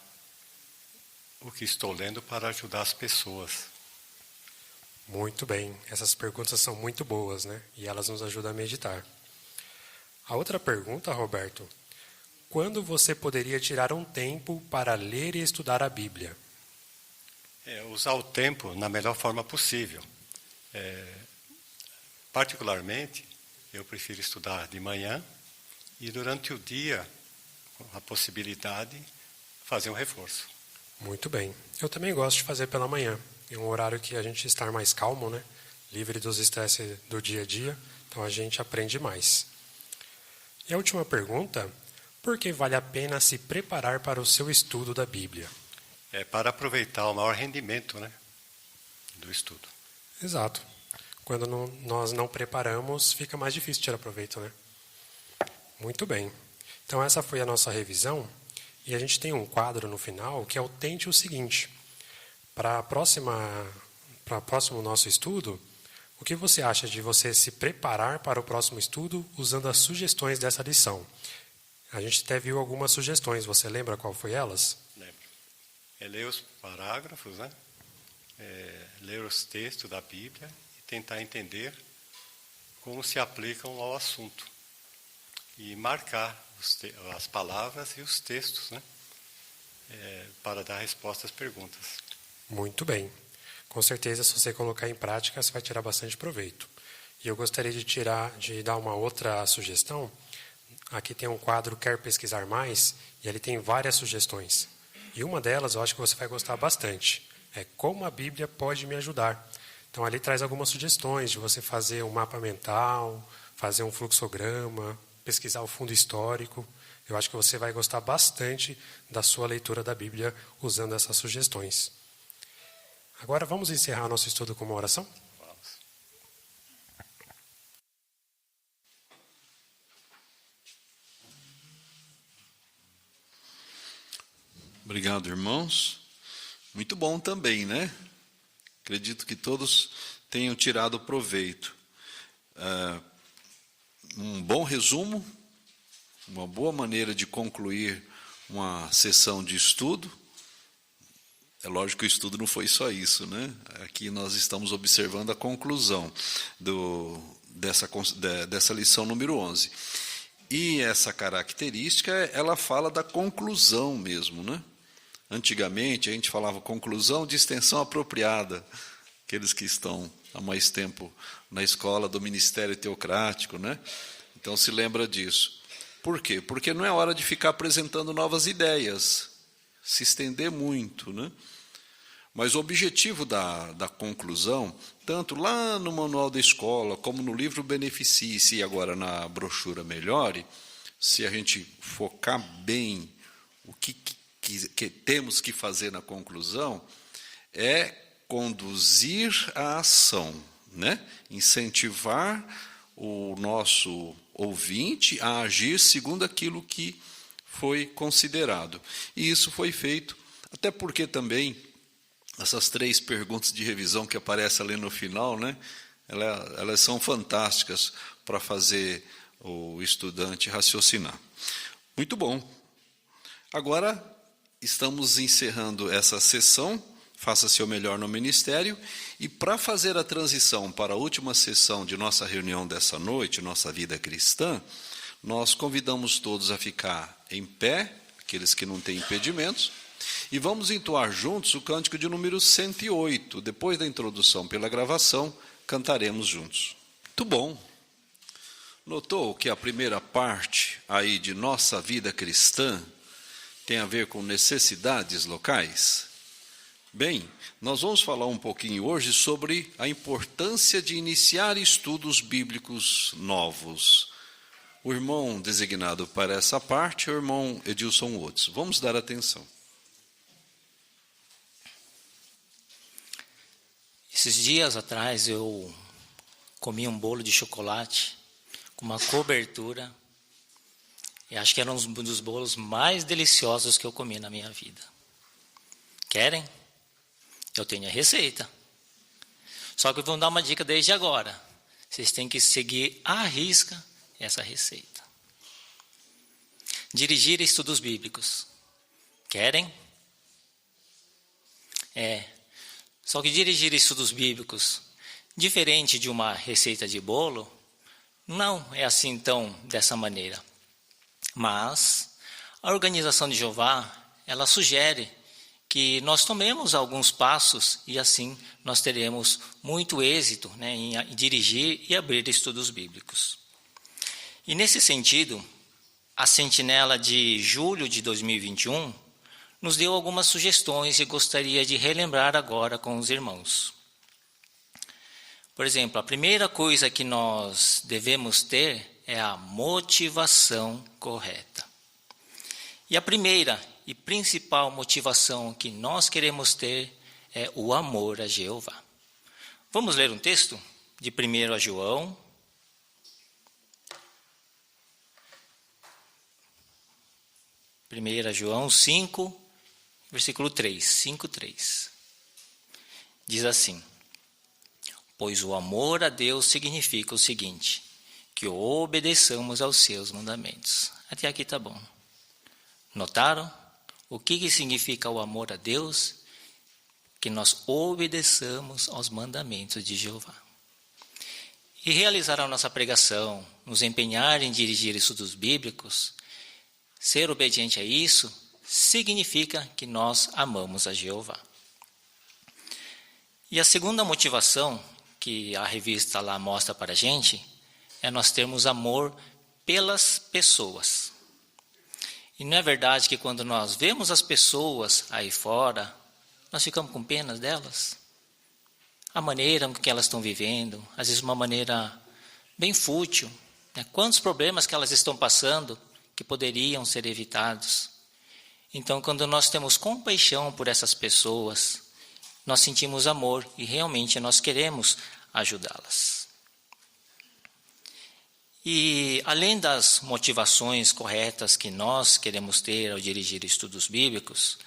S20: o que estou lendo para ajudar as pessoas.
S19: Muito bem. Essas perguntas são muito boas, né? E elas nos ajudam a meditar. A outra pergunta, Roberto: quando você poderia tirar um tempo para ler e estudar a Bíblia?
S20: Usar o tempo na melhor forma possível. Particularmente, eu prefiro estudar de manhã e durante o dia, com a possibilidade, fazer um reforço.
S19: Muito bem. Eu também gosto de fazer pela manhã. É um horário que a gente está mais calmo, né? Livre dos estresses do dia a dia. Então a gente aprende mais. E a última pergunta: por que vale a pena se preparar para o seu estudo da Bíblia?
S20: É para aproveitar o maior rendimento, né, do estudo.
S19: Exato. Quando nós não preparamos, fica mais difícil tirar proveito, né? Muito bem. Então essa foi a nossa revisão. E a gente tem um quadro no final que é o Tente o Seguinte. Para o próximo nosso estudo, o que você acha de você se preparar para o próximo estudo usando as sugestões dessa lição? A gente até viu algumas sugestões. Você lembra qual foi elas?
S20: Lembro. Ler os parágrafos, né? Ler os textos da Bíblia e tentar entender como se aplicam ao assunto. E marcar as palavras e os textos, né? Para dar resposta às perguntas.
S19: Muito bem. Com certeza, se você colocar em prática, você vai tirar bastante proveito. E eu gostaria de dar uma outra sugestão. Aqui tem um quadro Quer Pesquisar Mais, e ele tem várias sugestões. E uma delas eu acho que você vai gostar bastante. É como a Bíblia pode me ajudar. Então ali traz algumas sugestões de você fazer um mapa mental, fazer um fluxograma, pesquisar o fundo histórico. Eu acho que você vai gostar bastante da sua leitura da Bíblia usando essas sugestões. Agora vamos encerrar nosso estudo com uma oração?
S1: Obrigado, irmãos. Muito bom também, né? Acredito que todos tenham tirado proveito. Um bom resumo, uma boa maneira de concluir uma sessão de estudo. É lógico que o estudo não foi só isso, né? Aqui nós estamos observando a conclusão dessa lição número 11. E essa característica, ela fala da conclusão mesmo, né? Antigamente, a gente falava conclusão de extensão apropriada. Aqueles que estão há mais tempo na escola do Ministério Teocrático, né? Então, se lembra disso. Por quê? Porque não é hora de ficar apresentando novas ideias, se estender muito, né? Mas o objetivo da conclusão, tanto lá no manual da escola, como no livro Beneficie-se e agora na brochura Melhore, se a gente focar bem o que temos que fazer na conclusão, é conduzir a ação, né? Incentivar o nosso ouvinte a agir segundo aquilo que foi considerado. E isso foi feito, até porque também essas 3 perguntas de revisão que aparecem ali no final, né? Elas são fantásticas para fazer o estudante raciocinar. Muito bom. Agora estamos encerrando essa sessão, Faça seu melhor no ministério, e para fazer a transição para a última sessão de nossa reunião dessa noite, nossa vida cristã, nós convidamos todos a ficar em pé, aqueles que não têm impedimentos, e vamos entoar juntos o cântico de número 108. Depois da introdução pela gravação, cantaremos juntos. Muito bom. Notou que a primeira parte aí de nossa vida cristã tem a ver com necessidades locais? Bem, nós vamos falar um pouquinho hoje sobre a importância de iniciar estudos bíblicos novos. O irmão designado para essa parte é o irmão Edilson Woods. Vamos dar atenção.
S21: Esses dias atrás eu comi um bolo de chocolate com uma cobertura. E acho que era um dos bolos mais deliciosos que eu comi na minha vida. Querem? Eu tenho a receita. Só que eu vou dar uma dica desde agora. Vocês têm que seguir à risca essa receita. Dirigir estudos bíblicos. Querem? Só que dirigir estudos bíblicos, diferente de uma receita de bolo, não é assim tão dessa maneira. Mas a Organização de Jeová, ela sugere que nós tomemos alguns passos e assim nós teremos muito êxito, né, em dirigir e abrir estudos bíblicos. E nesse sentido, a Sentinela de julho de 2021 nos deu algumas sugestões e gostaria de relembrar agora com os irmãos. Por exemplo, a primeira coisa que nós devemos ter é a motivação correta. E a primeira e principal motivação que nós queremos ter é o amor a Jeová. Vamos ler um texto de 1 João. 1 João 5, versículo 3, 5:3. Diz assim: pois o amor a Deus significa o seguinte, que obedeçamos aos seus mandamentos. Até aqui está bom. Notaram? O que significa o amor a Deus? Que nós obedeçamos aos mandamentos de Jeová. E realizar a nossa pregação, nos empenhar em dirigir estudos bíblicos, ser obediente a isso, significa que nós amamos a Jeová. E a segunda motivação que a revista lá mostra para a gente é nós termos amor pelas pessoas. E não é verdade que quando nós vemos as pessoas aí fora, nós ficamos com pena delas? A maneira que elas estão vivendo, às vezes uma maneira bem fútil, né? Quantos problemas que elas estão passando que poderiam ser evitados. Então, quando nós temos compaixão por essas pessoas, nós sentimos amor e realmente nós queremos ajudá-las. E além das motivações corretas que nós queremos ter ao dirigir estudos bíblicos,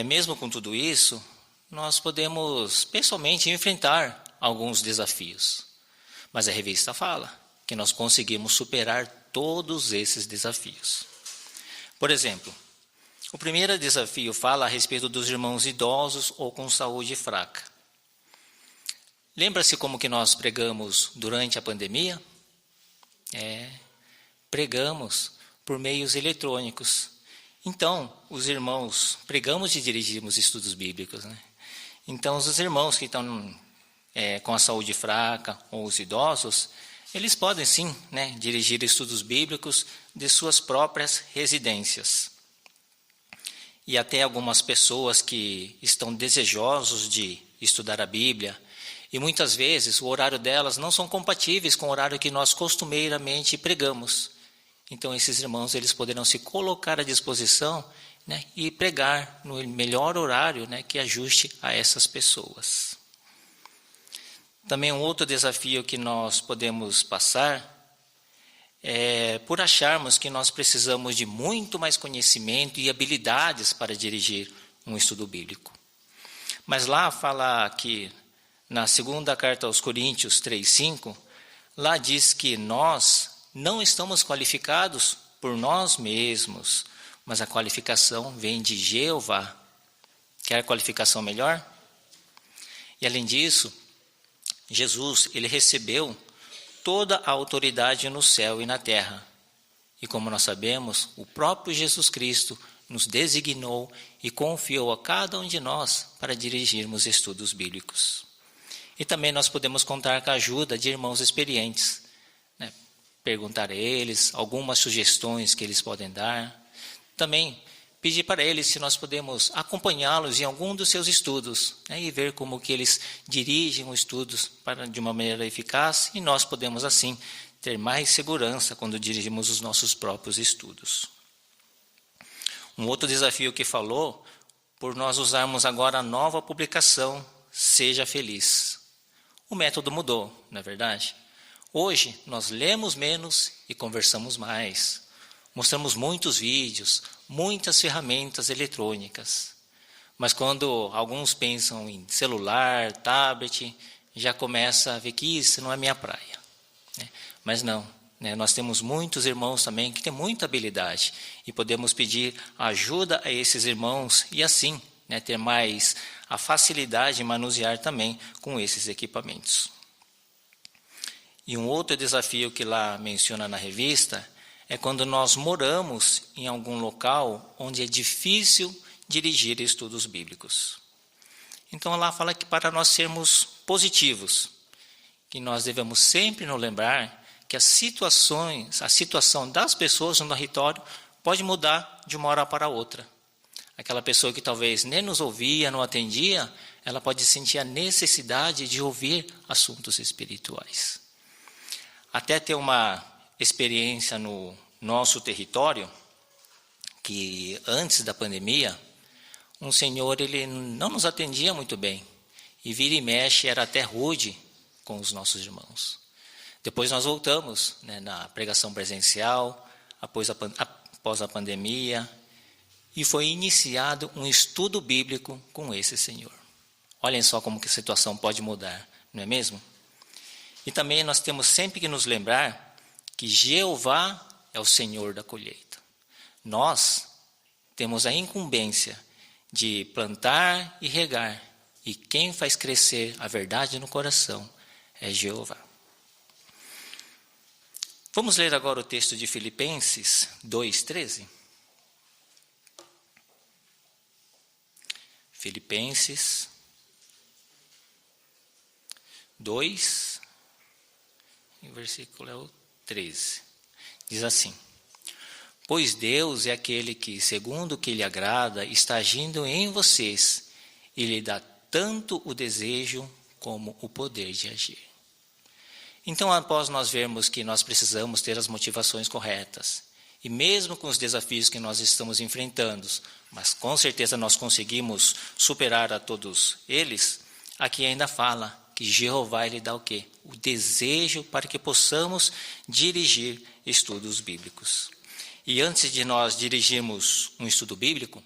S21: mesmo com tudo isso, nós podemos pessoalmente enfrentar alguns desafios. Mas a revista fala que nós conseguimos superar todos esses desafios. Por exemplo, o primeiro desafio fala a respeito dos irmãos idosos ou com saúde fraca. Lembra-se como que nós pregamos durante a pandemia? Pregamos por meios eletrônicos. Então, os irmãos, pregamos e dirigimos estudos bíblicos, né? Então, os irmãos que estão com a saúde fraca ou os idosos, eles podem sim, né, dirigir estudos bíblicos de suas próprias residências. E até algumas pessoas que estão desejosos de estudar a Bíblia, e muitas vezes o horário delas não são compatíveis com o horário que nós costumeiramente pregamos. Então esses irmãos eles poderão se colocar à disposição, né, e pregar no melhor horário, né, que ajuste a essas pessoas. Também um outro desafio que nós podemos passar é por acharmos que nós precisamos de muito mais conhecimento e habilidades para dirigir um estudo bíblico. Mas lá fala que na segunda carta aos Coríntios 3:5, lá diz que nós não estamos qualificados por nós mesmos, mas a qualificação vem de Jeová. Quer qualificação melhor? E além disso, Jesus, ele recebeu toda a autoridade no céu e na terra. E como nós sabemos, o próprio Jesus Cristo nos designou e confiou a cada um de nós para dirigirmos estudos bíblicos. E também nós podemos contar com a ajuda de irmãos experientes, né? Perguntar a eles algumas sugestões que eles podem dar. Também pedir para eles se nós podemos acompanhá-los em algum dos seus estudos, né? E ver como que eles dirigem os estudos de uma maneira eficaz. E nós podemos, assim, ter mais segurança quando dirigimos os nossos próprios estudos. Um outro desafio que falou, por nós usarmos agora a nova publicação, Seja Feliz. O método mudou, não é verdade? Hoje, nós lemos menos e conversamos mais. Mostramos muitos vídeos, muitas ferramentas eletrônicas. Mas quando alguns pensam em celular, tablet, já começa a ver que isso não é minha praia. Mas não, nós temos muitos irmãos também que têm muita habilidade e podemos pedir ajuda a esses irmãos e assim ter mais a facilidade de manusear também com esses equipamentos. E um outro desafio que lá menciona na revista é quando nós moramos em algum local onde é difícil dirigir estudos bíblicos. Então lá fala que para nós sermos positivos, que nós devemos sempre nos lembrar que a situação das pessoas no território pode mudar de uma hora para outra. Aquela pessoa que talvez nem nos ouvia, não atendia, ela pode sentir a necessidade de ouvir assuntos espirituais. Até ter uma experiência no nosso território, que antes da pandemia, um senhor ele não nos atendia muito bem, e vira e mexe era até rude com os nossos irmãos. Depois nós voltamos na pregação presencial, após a pandemia, e foi iniciado um estudo bíblico com esse senhor. Olhem só como que a situação pode mudar, não é mesmo? E também nós temos sempre que nos lembrar que Jeová é o Senhor da colheita. Nós temos a incumbência de plantar e regar, e quem faz crescer a verdade no coração é Jeová. Vamos ler agora o texto de Filipenses 2:13. Filipenses 2, e o versículo é o 13. Diz assim: Pois Deus é aquele que, segundo o que lhe agrada, está agindo em vocês e lhe dá tanto o desejo como o poder de agir. Então, após nós vermos que nós precisamos ter as motivações corretas, e mesmo com os desafios que nós estamos enfrentando, mas com certeza nós conseguimos superar a todos eles, aqui ainda fala que Jeová lhe dá o quê? O desejo para que possamos dirigir estudos bíblicos. E antes de nós dirigirmos um estudo bíblico,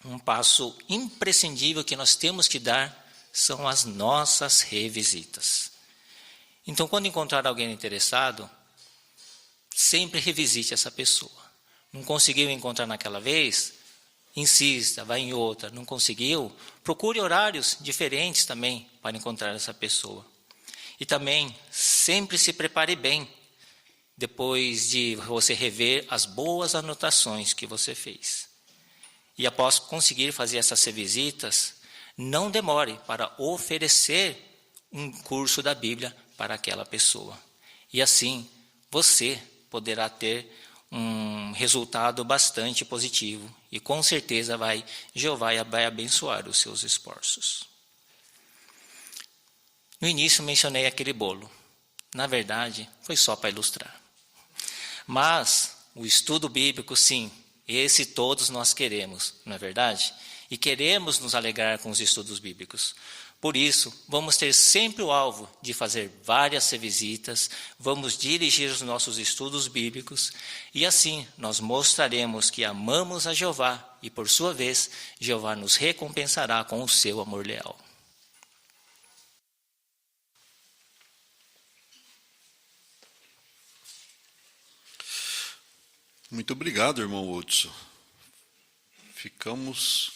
S21: um passo imprescindível que nós temos que dar são as nossas revisitas. Então, quando encontrar alguém interessado, sempre revisite essa pessoa. Não conseguiu encontrar naquela vez? Insista, vá em outra. Não conseguiu? Procure horários diferentes também para encontrar essa pessoa. E também, sempre se prepare bem, depois de você rever as boas anotações que você fez. E após conseguir fazer essas revisitas, não demore para oferecer um curso da Bíblia para aquela pessoa. E assim, você poderá ter um resultado bastante positivo. E com certeza Jeová vai abençoar os seus esforços. No início mencionei aquele bolo. Na verdade, foi só para ilustrar. Mas o estudo bíblico, sim, esse todos nós queremos, não é verdade? E queremos nos alegrar com os estudos bíblicos. Por isso, vamos ter sempre o alvo de fazer várias revisitas, vamos dirigir os nossos estudos bíblicos, e assim nós mostraremos que amamos a Jeová, e por sua vez, Jeová nos recompensará com o seu amor leal.
S1: Muito obrigado, irmão Hudson. Ficamos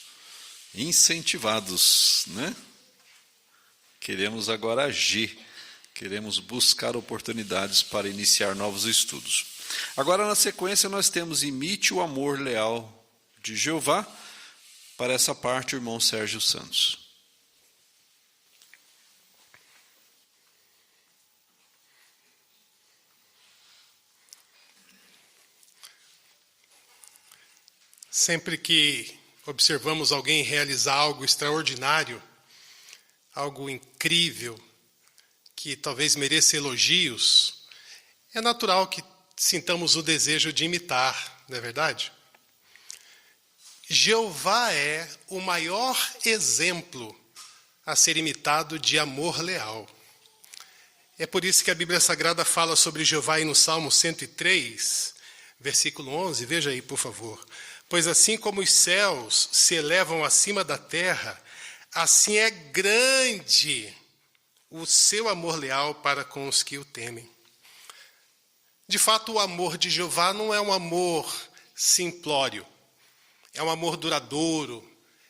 S1: incentivados, né? Queremos agora agir, queremos buscar oportunidades para iniciar novos estudos. Agora, na sequência, nós temos Imite o Amor Leal de Jeová. Para essa parte, o irmão Sérgio Santos.
S2: Sempre que observamos alguém realizar algo extraordinário, algo incrível, que talvez mereça elogios, é natural que sintamos o desejo de imitar, não é verdade? Jeová é o maior exemplo a ser imitado de amor leal. É por isso que a Bíblia Sagrada fala sobre Jeová aí no Salmo 103, versículo 11, veja aí, por favor. Pois assim como os céus se elevam acima da terra, assim é grande o seu amor leal para com os que o temem. De fato, o amor de Jeová não é um amor simplório, é um amor duradouro,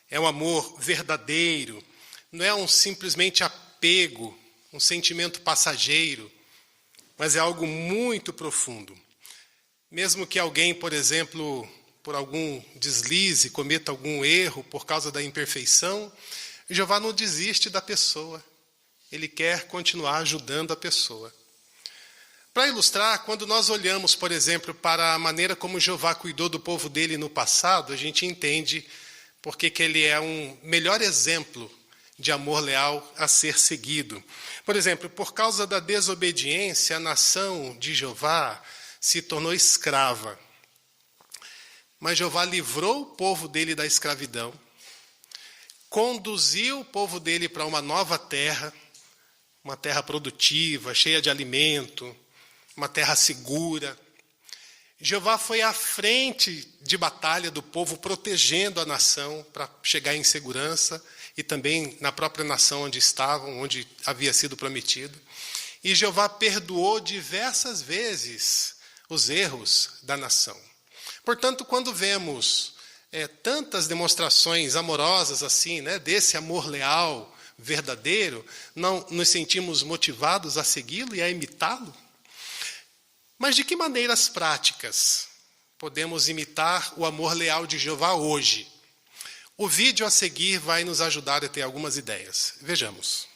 S2: é um amor verdadeiro, não é simplesmente apego, um sentimento passageiro, mas é algo muito profundo. Mesmo que alguém, por exemplo, por algum deslize, cometa algum erro por causa da imperfeição, Jeová não desiste da pessoa. Ele quer continuar ajudando a pessoa. Para ilustrar, quando nós olhamos, por exemplo, para a maneira como Jeová cuidou do povo dele no passado, a gente entende porque que ele é um melhor exemplo de amor leal a ser seguido. Por exemplo, por causa da desobediência, a nação de Jeová se tornou escrava. Mas Jeová livrou o povo dele da escravidão, conduziu o povo dele para uma nova terra, uma terra produtiva, cheia de alimento, uma terra segura. Jeová foi à frente de batalha do povo, protegendo a nação para chegar em segurança, e também na própria nação onde estavam, onde havia sido prometido. E Jeová perdoou diversas vezes os erros da nação. Portanto, quando vemos tantas demonstrações amorosas assim, né, desse amor leal, verdadeiro, não nos sentimos motivados a segui-lo e a imitá-lo? Mas de que maneiras práticas podemos imitar o amor leal de Jeová hoje? O vídeo a seguir vai nos ajudar a ter algumas ideias. Vejamos.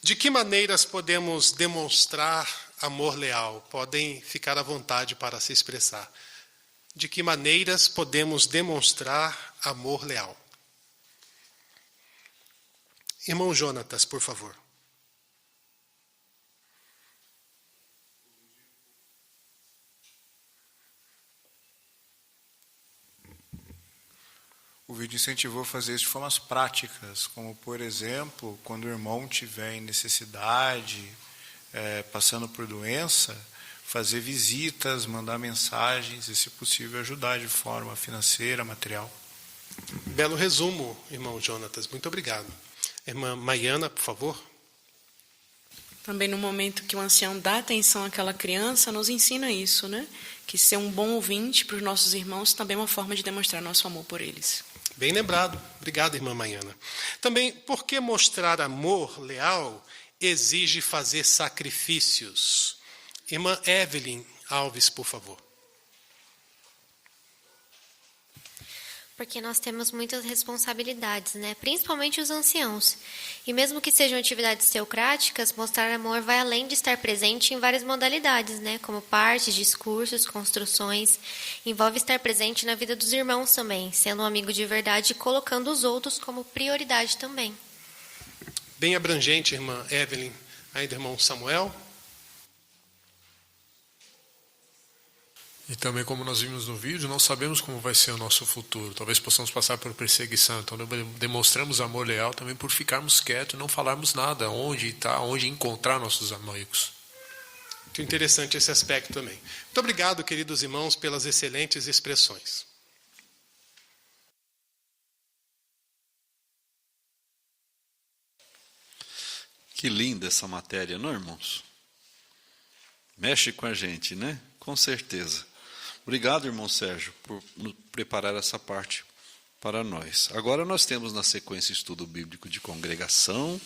S2: De que maneiras podemos demonstrar amor leal? Podem ficar à vontade para se expressar. De que maneiras podemos demonstrar amor leal? Irmão Jonatas, por favor.
S5: O vídeo incentivou a fazer isso de formas práticas, como, por exemplo, quando o irmão tiver em necessidade, passando por doença, fazer visitas, mandar mensagens e, se possível, ajudar de forma financeira, material.
S2: Belo resumo, irmão Jonatas. Muito obrigado. Irmã Maiana, por favor.
S6: Também no momento que o ancião dá atenção àquela criança, nos ensina isso, né? Que ser um bom ouvinte para os nossos irmãos também é uma forma de demonstrar nosso amor por eles.
S2: Bem lembrado. Obrigado, irmã Maiana. Também, por que mostrar amor leal exige fazer sacrifícios? Irmã Evelyn Alves, por favor.
S4: Porque nós temos muitas responsabilidades, né? Principalmente os anciãos. E mesmo que sejam atividades teocráticas, mostrar amor vai além de estar presente em várias modalidades, né? Como partes, discursos, construções. Envolve estar presente na vida dos irmãos também, sendo um amigo de verdade e colocando os outros como prioridade também.
S2: Bem abrangente, irmã Evelyn. Ainda, irmão Samuel.
S19: E também, como nós vimos no vídeo, não sabemos como vai ser o nosso futuro. Talvez possamos passar por perseguição. Então, demonstramos amor leal também por ficarmos quietos, não falarmos nada, onde encontrar nossos amigos.
S2: Muito interessante esse aspecto também. Muito obrigado, queridos irmãos, pelas excelentes expressões.
S1: Que linda essa matéria, não, irmãos? Mexe com a gente, né? Com certeza. Obrigado, irmão Sérgio, por preparar essa parte para nós. Agora nós temos na sequência estudo bíblico de congregação.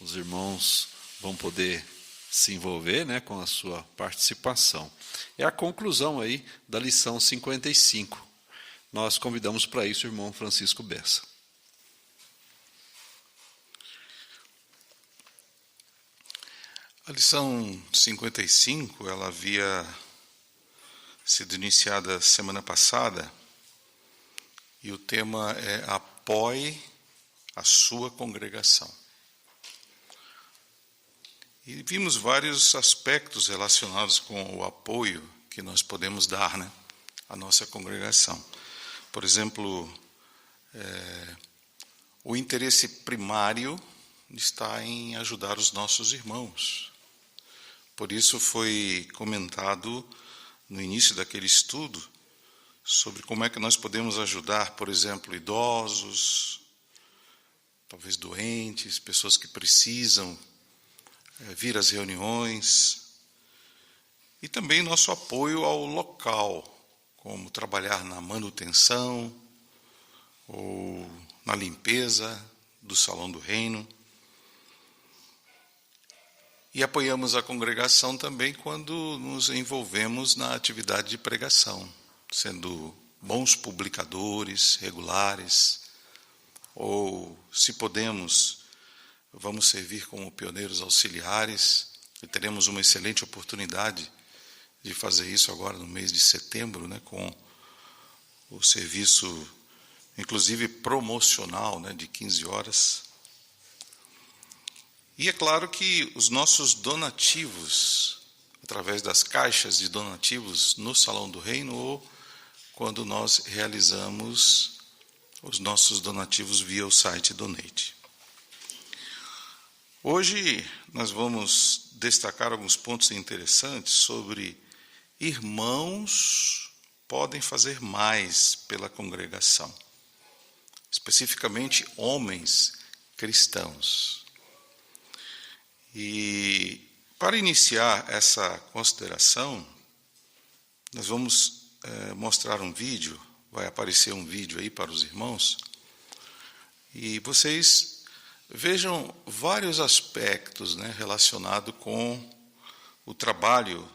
S1: Os irmãos vão poder se envolver, né, com a sua participação. É a conclusão aí da lição 55. Nós convidamos para isso o irmão Francisco Bessa.
S22: A lição 55, ela havia sido iniciada semana passada, e o tema é apoie a sua congregação. E vimos vários aspectos relacionados com o apoio que nós podemos dar, né, à nossa congregação. Por exemplo, o interesse primário está em ajudar os nossos irmãos. Por isso foi comentado no início daquele estudo sobre como é que nós podemos ajudar, por exemplo, idosos, talvez doentes, pessoas que precisam vir às reuniões, e também nosso apoio ao local, como trabalhar na manutenção ou na limpeza do Salão do Reino. E apoiamos a congregação também quando nos envolvemos na atividade de pregação, sendo bons publicadores regulares, ou, se podemos, vamos servir como pioneiros auxiliares, e teremos uma excelente oportunidade de fazer isso agora no mês de setembro, né, com o serviço, inclusive promocional, né, de 15 horas. E é claro que os nossos donativos, através das caixas de donativos no Salão do Reino, ou quando nós realizamos os nossos donativos via o site Donate. Hoje nós vamos destacar alguns pontos interessantes sobre irmãos podem fazer mais pela congregação, especificamente homens cristãos. E para iniciar essa consideração, nós vamos mostrar um vídeo, vai aparecer um vídeo aí para os irmãos, e vocês vejam vários aspectos, né, relacionados com o trabalho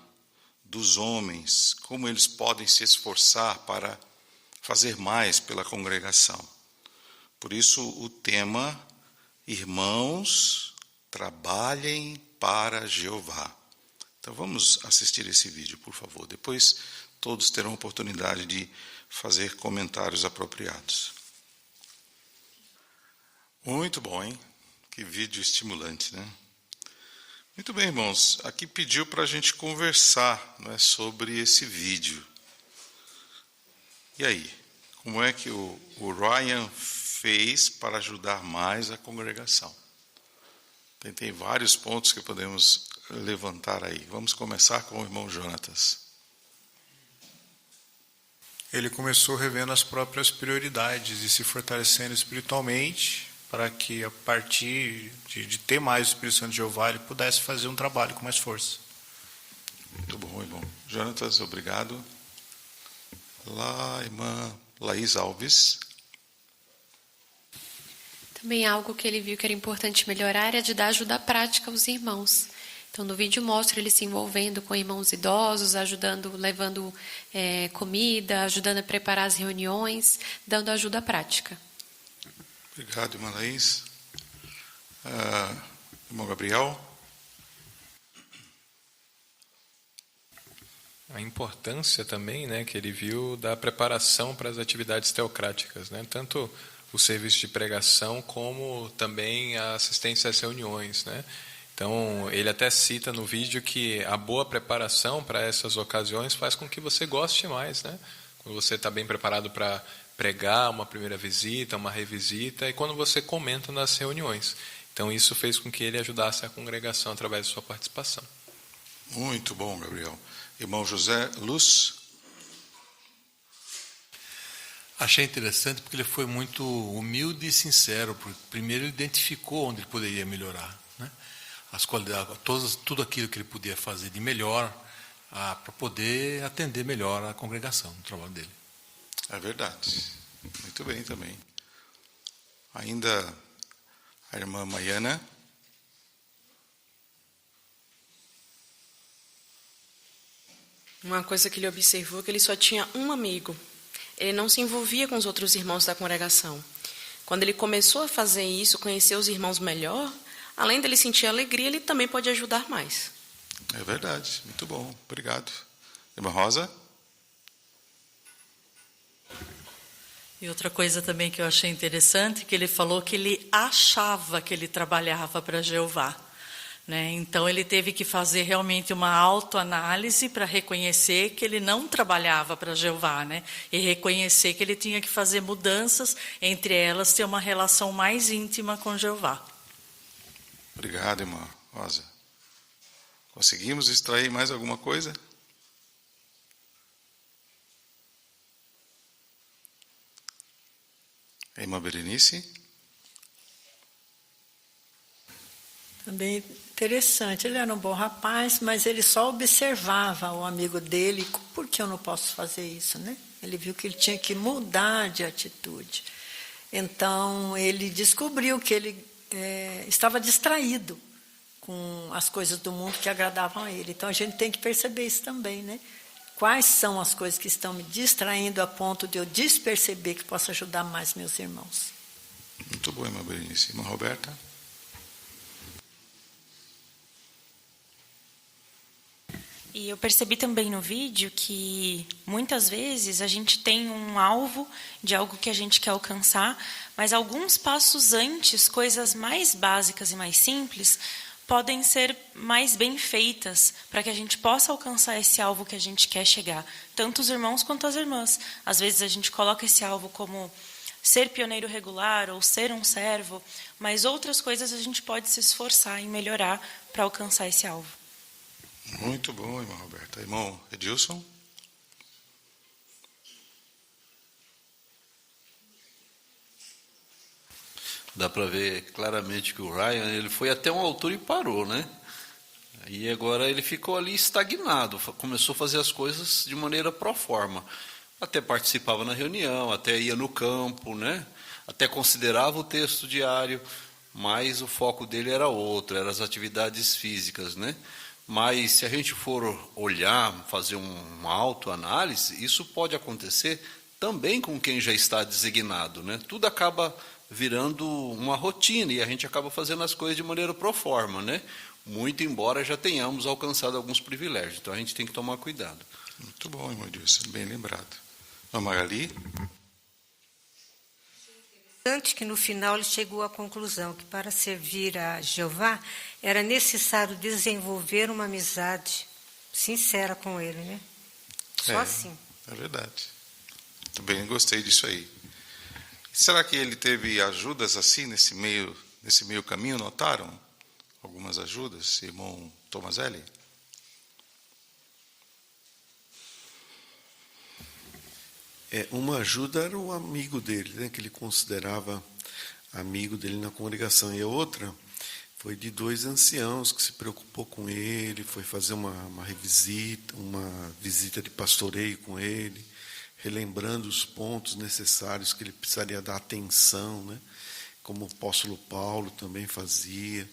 S22: dos homens, como eles podem se esforçar para fazer mais pela congregação. Por isso o tema, irmãos, trabalhem para Jeová. Então vamos assistir esse vídeo, por favor. Depois todos terão oportunidade de fazer comentários apropriados. Muito bom, hein? Que vídeo estimulante, né? Muito bem, irmãos. Aqui pediu para a gente conversar, né, sobre esse vídeo. E aí? Como é que o Ryan fez para ajudar mais a congregação? Tem vários pontos que podemos levantar aí. Vamos começar com o irmão Jonatas.
S5: Ele começou revendo as próprias prioridades e se fortalecendo espiritualmente para que, a partir de ter mais o Espírito Santo de Jeová, ele pudesse fazer um trabalho com mais força.
S22: Muito bom, irmão. Jonatas, obrigado. Lá, irmã Laís Alves.
S12: Também algo que ele viu que era importante melhorar era de dar ajuda prática aos irmãos. Então, no vídeo mostra ele se envolvendo com irmãos idosos, ajudando, levando comida, ajudando a preparar as reuniões, dando ajuda prática.
S22: Obrigado, irmã Laís. Irmão Gabriel.
S8: A importância também, né, que ele viu da preparação para as atividades teocráticas, né, tanto o serviço de pregação como também a assistência às reuniões, né. Então, ele até cita no vídeo que a boa preparação para essas ocasiões faz com que você goste mais, né? Quando você está bem preparado para pregar uma primeira visita, uma revisita, e quando você comenta nas reuniões. Então, isso fez com que ele ajudasse a congregação através de sua participação.
S22: Muito bom, Gabriel. Irmão José Luz.
S10: Achei interessante porque ele foi muito humilde e sincero. Primeiro, ele identificou onde ele poderia melhorar, né? As qualidades, tudo aquilo que ele podia fazer de melhor para poder atender melhor a congregação no trabalho dele.
S22: É verdade. Muito bem também. Ainda a irmã Maiana.
S23: Uma coisa que ele observou é que ele só tinha um amigo. Ele não se envolvia com os outros irmãos da congregação. Quando ele começou a fazer isso, conhecer os irmãos melhor, além dele sentir alegria, ele também pode ajudar mais.
S22: É verdade. Muito bom. Obrigado. Irmã Rosa.
S14: E outra coisa também que eu achei interessante, que ele falou que ele achava que ele trabalhava para Jeová, né? Então ele teve que fazer realmente uma autoanálise para reconhecer que ele não trabalhava para Jeová, né? E reconhecer que ele tinha que fazer mudanças, entre elas ter uma relação mais íntima com Jeová.
S22: Obrigado, irmã Rosa. Conseguimos extrair mais alguma coisa? Irmã Berenice?
S9: Também interessante. Ele era um bom rapaz, mas ele só observava o amigo dele. Por que eu não posso fazer isso, né? Ele viu que ele tinha que mudar de atitude. Então, ele descobriu que ele estava distraído com as coisas do mundo que agradavam a ele. Então, a gente tem que perceber isso também, né? Quais são as coisas que estão me distraindo a ponto de eu desperceber que posso ajudar mais meus irmãos?
S22: Muito bom, irmã Berenice. Irmã Roberta?
S16: E eu percebi também no vídeo que muitas vezes a gente tem um alvo de algo que a gente quer alcançar, mas alguns passos antes, coisas mais básicas e mais simples, podem ser mais bem feitas para que a gente possa alcançar esse alvo que a gente quer chegar, tanto os irmãos quanto as irmãs. Às vezes a gente coloca esse alvo como ser pioneiro regular ou ser um servo, mas outras coisas a gente pode se esforçar em melhorar para alcançar esse alvo.
S22: Muito bom, irmã Roberta. Irmão Edilson?
S1: Dá para ver claramente que o Ryan, ele foi até uma altura e parou, né? E agora ele ficou ali estagnado, começou a fazer as coisas de maneira pro forma. Até participava na reunião, até ia no campo, né? Até considerava o texto diário, mas o foco dele era outro, eram as atividades físicas, né? Mas se a gente for olhar, fazer uma autoanálise, isso pode acontecer também com quem já está designado, né? Tudo acaba virando uma rotina e a gente acaba fazendo as coisas de maneira pro forma, né? Muito embora já tenhamos alcançado alguns privilégios. Então a gente tem que tomar cuidado.
S22: Muito bom, irmão Edilson, bem lembrado. Irmã Magali?
S11: Interessante que no final ele chegou à conclusão que para servir a Jeová era necessário desenvolver uma amizade sincera com ele, né? Só assim.
S22: É verdade. Também gostei disso aí. Será que ele teve ajudas assim nesse meio caminho? Notaram algumas ajudas, irmão Tomazelli?
S13: Uma ajuda era o amigo dele, né, que ele considerava amigo dele na congregação. E a outra foi de 2 anciãos que se preocupou com ele, foi fazer uma visita de pastoreio com ele, relembrando os pontos necessários que ele precisaria dar atenção, né, como o apóstolo Paulo também fazia.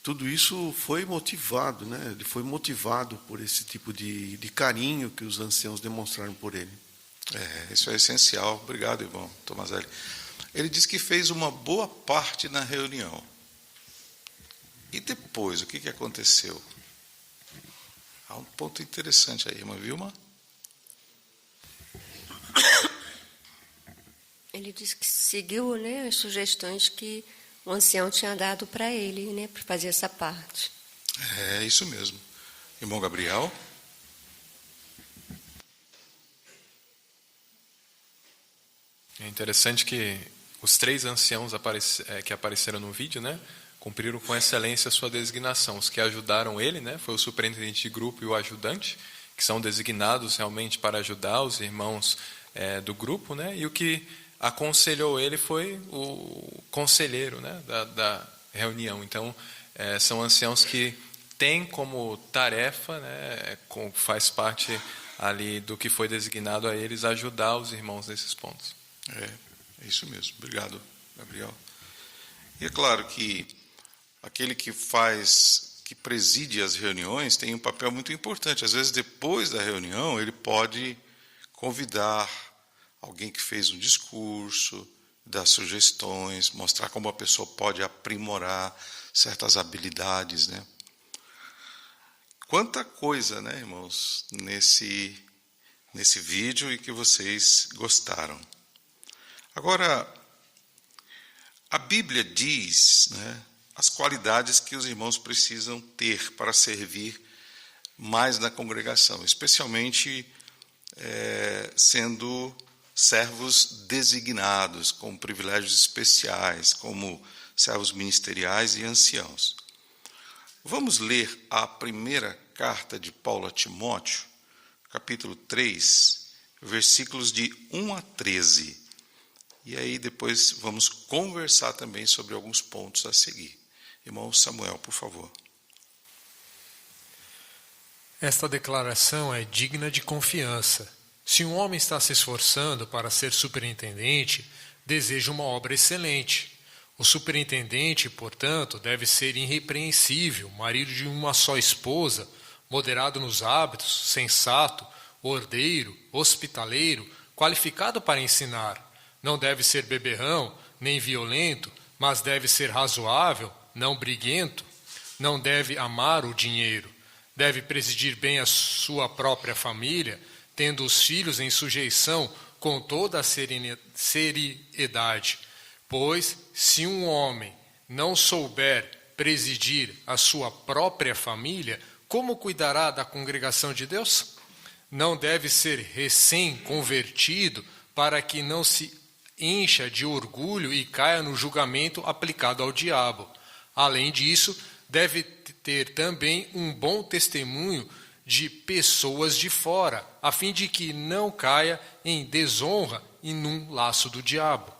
S13: Tudo isso foi motivado, né, ele foi motivado por esse tipo de carinho que os anciãos demonstraram por ele.
S22: Isso é essencial. Obrigado, irmão Tomazelli. Ele disse que fez uma boa parte na reunião. E depois, o que aconteceu? Há um ponto interessante aí, irmã Vilma.
S24: Ele disse que seguiu, né, as sugestões que o ancião tinha dado para ele, né, para fazer essa parte.
S22: É isso mesmo. Irmão Gabriel?
S8: É interessante que os 3 anciãos que apareceram no vídeo, né, cumpriram com excelência a sua designação. Os que ajudaram ele, né, foi o superintendente de grupo e o ajudante, que são designados realmente para ajudar os irmãos do grupo, né, e o que aconselhou ele foi o conselheiro, né, da reunião. Então, são anciãos que têm como tarefa, né, faz parte ali do que foi designado a eles, ajudar os irmãos nesses pontos.
S22: É isso mesmo. Obrigado, Gabriel. E é claro que aquele que preside as reuniões tem um papel muito importante. Às vezes, depois da reunião, ele pode convidar alguém que fez um discurso, dar sugestões, mostrar como a pessoa pode aprimorar certas habilidades, né? Quanta coisa, né, irmãos, nesse vídeo e que vocês gostaram. Agora, a Bíblia diz, né, as qualidades que os irmãos precisam ter para servir mais na congregação, especialmente sendo servos designados, com privilégios especiais, como servos ministeriais e anciãos. Vamos ler a primeira carta de Paulo a Timóteo, capítulo 3, versículos de 1 a 13. E aí depois vamos conversar também sobre alguns pontos a seguir. Irmão Samuel, por favor.
S19: Esta declaração é digna de confiança. Se um homem está se esforçando para ser superintendente, deseja uma obra excelente. O superintendente, portanto, deve ser irrepreensível, marido de uma só esposa, moderado nos hábitos, sensato, ordeiro, hospitaleiro, qualificado para ensinar. Não deve ser beberrão, nem violento, mas deve ser razoável, não briguento. Não deve amar o dinheiro. Deve presidir bem a sua própria família, tendo os filhos em sujeição com toda a seriedade. Pois, se um homem não souber presidir a sua própria família, como cuidará da congregação de Deus? Não deve ser recém-convertido para que não se encha de orgulho e caia no julgamento aplicado ao diabo. Além disso, deve ter também um bom testemunho de pessoas de fora, a fim de que não caia em desonra e num laço do diabo.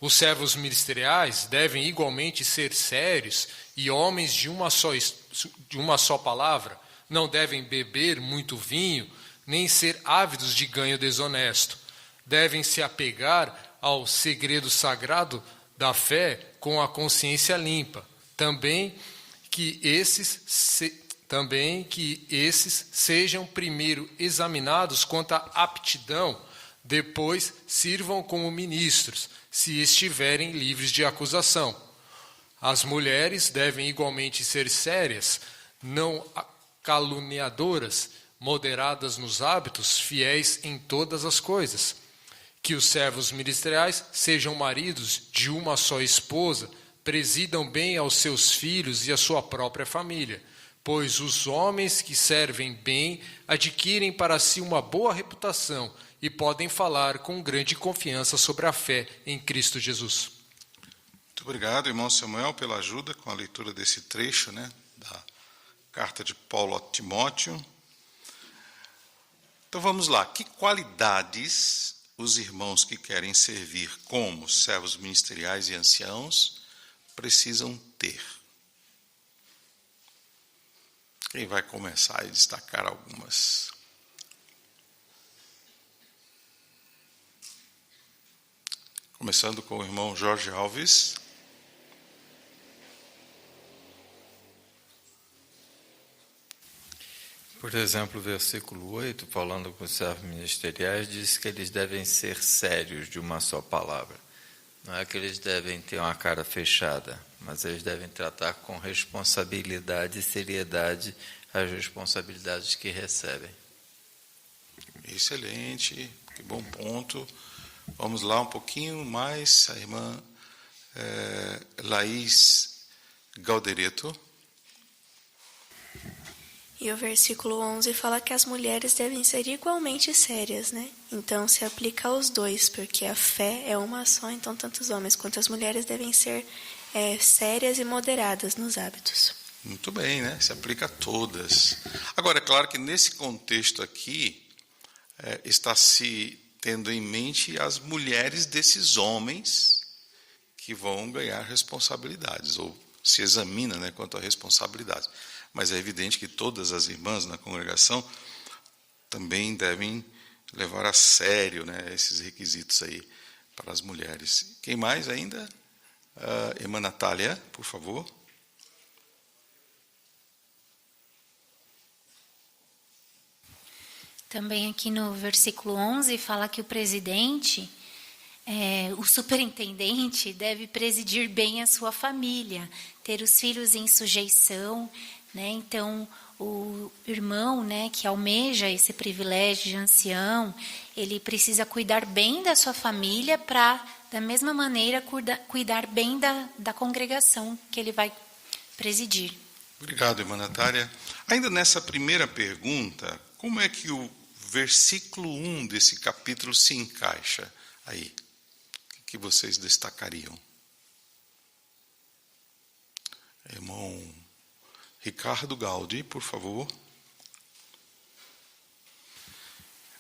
S19: Os servos ministeriais devem igualmente ser sérios e homens de uma só palavra. Não devem beber muito vinho, nem ser ávidos de ganho desonesto. Devem se apegar ao segredo sagrado da fé com a consciência limpa. Também que esses sejam primeiro examinados quanto à aptidão, depois sirvam como ministros, se estiverem livres de acusação. As mulheres devem igualmente ser sérias, não caluniadoras, moderadas nos hábitos, fiéis em todas as coisas. Que os servos ministeriais sejam maridos de uma só esposa, presidam bem aos seus filhos e à sua própria família, pois os homens que servem bem adquirem para si uma boa reputação e podem falar com grande confiança sobre a fé em Cristo Jesus.
S22: Muito obrigado, irmão Samuel, pela ajuda com a leitura desse trecho, da carta de Paulo a Timóteo. Então vamos lá. Que qualidades os irmãos que querem servir como servos ministeriais e anciãos precisam ter? Quem vai começar a destacar algumas? Começando com o irmão Jorge Alves.
S3: Por exemplo, o versículo 8, falando com os servos ministeriais, diz que eles devem ser sérios de uma só palavra. Não é que eles devem ter uma cara fechada, mas eles devem tratar com responsabilidade e seriedade as responsabilidades que recebem.
S22: Excelente, que bom ponto. Vamos lá um pouquinho mais, a irmã Laís Galdereto.
S7: E o versículo 11 fala que as mulheres devem ser igualmente sérias, né? Então se aplica aos dois, porque a fé é uma só, então tanto os homens quanto as mulheres devem ser sérias e moderadas nos hábitos.
S22: Muito bem, né? Se aplica a todas. Agora, é claro que nesse contexto aqui, está se tendo em mente as mulheres desses homens que vão ganhar responsabilidades, ou se examina, né, quanto a responsabilidades. Mas é evidente que todas as irmãs na congregação também devem levar a sério, né, esses requisitos aí para as mulheres. Quem mais ainda? Irmã Natália, por favor.
S15: Também aqui no versículo 11 fala que o presidente, o superintendente, deve presidir bem a sua família, ter os filhos em sujeição, né? Então, o irmão, né, que almeja esse privilégio de ancião, ele precisa cuidar bem da sua família para, da mesma maneira, cuidar bem da congregação que ele vai presidir.
S22: Obrigado, irmã Natália. Ainda nessa primeira pergunta, como é que o versículo 1 desse capítulo se encaixa aí? O que vocês destacariam? Irmão Ricardo Gaudi, por favor.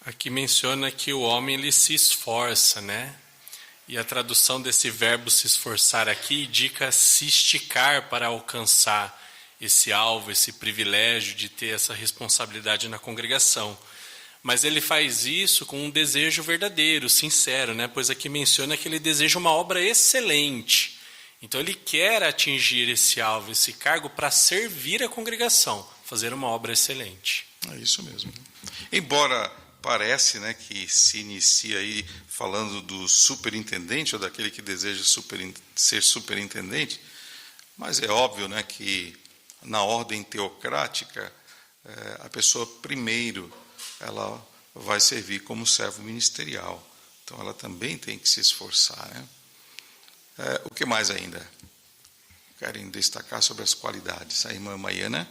S17: Aqui menciona que o homem ele se esforça, né? E a tradução desse verbo se esforçar aqui indica se esticar para alcançar esse alvo, esse privilégio de ter essa responsabilidade na congregação. Mas ele faz isso com um desejo verdadeiro, sincero, né? Pois aqui menciona que ele deseja uma obra excelente. Então ele quer atingir esse alvo, esse cargo para servir a congregação, fazer uma obra excelente.
S22: É isso mesmo. Embora parece, né, que se inicia aí falando do superintendente ou daquele que deseja ser superintendente, mas é óbvio, né, que na ordem teocrática a pessoa primeiro ela vai servir como servo ministerial. Então ela também tem que se esforçar, né? O que mais ainda? Querem destacar sobre as qualidades? A irmã Maiana?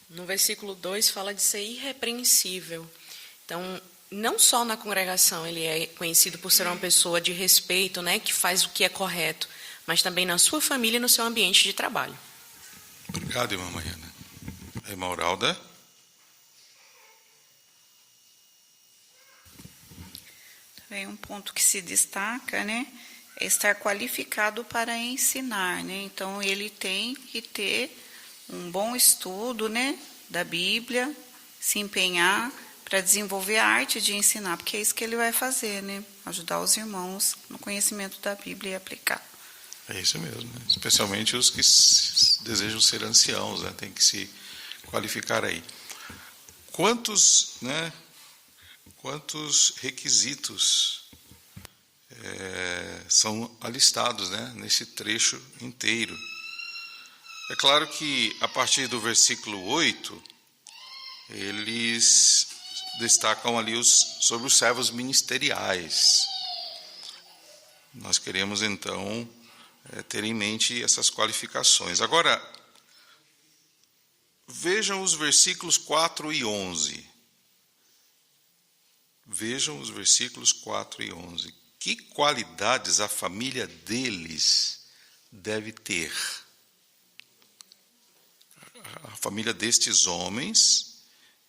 S23: No versículo 2 fala de ser irrepreensível. Então, não só na congregação ele é conhecido por ser uma pessoa de respeito, né, que faz o que é correto, mas também na sua família e no seu ambiente de trabalho.
S22: Obrigado, irmã Maiana. A irmã Auralda?
S18: Também um ponto que se destaca, né, é estar qualificado para ensinar, né? Então ele tem que ter um bom estudo, né, da Bíblia, se empenhar para desenvolver a arte de ensinar, porque é isso que ele vai fazer, né? Ajudar os irmãos no conhecimento da Bíblia e aplicar.
S22: É isso mesmo, né? Especialmente os que desejam ser anciãos, né? Tem que se qualificar aí. Quantos requisitos são alistados, né, nesse trecho inteiro? É claro que, a partir do versículo 8, eles destacam ali sobre os servos ministeriais. Nós queremos, então, ter em mente essas qualificações. Agora, vejam os versículos 4 e 11. Vejam os versículos 4 e 11. Que qualidades a família deles deve ter? A família destes homens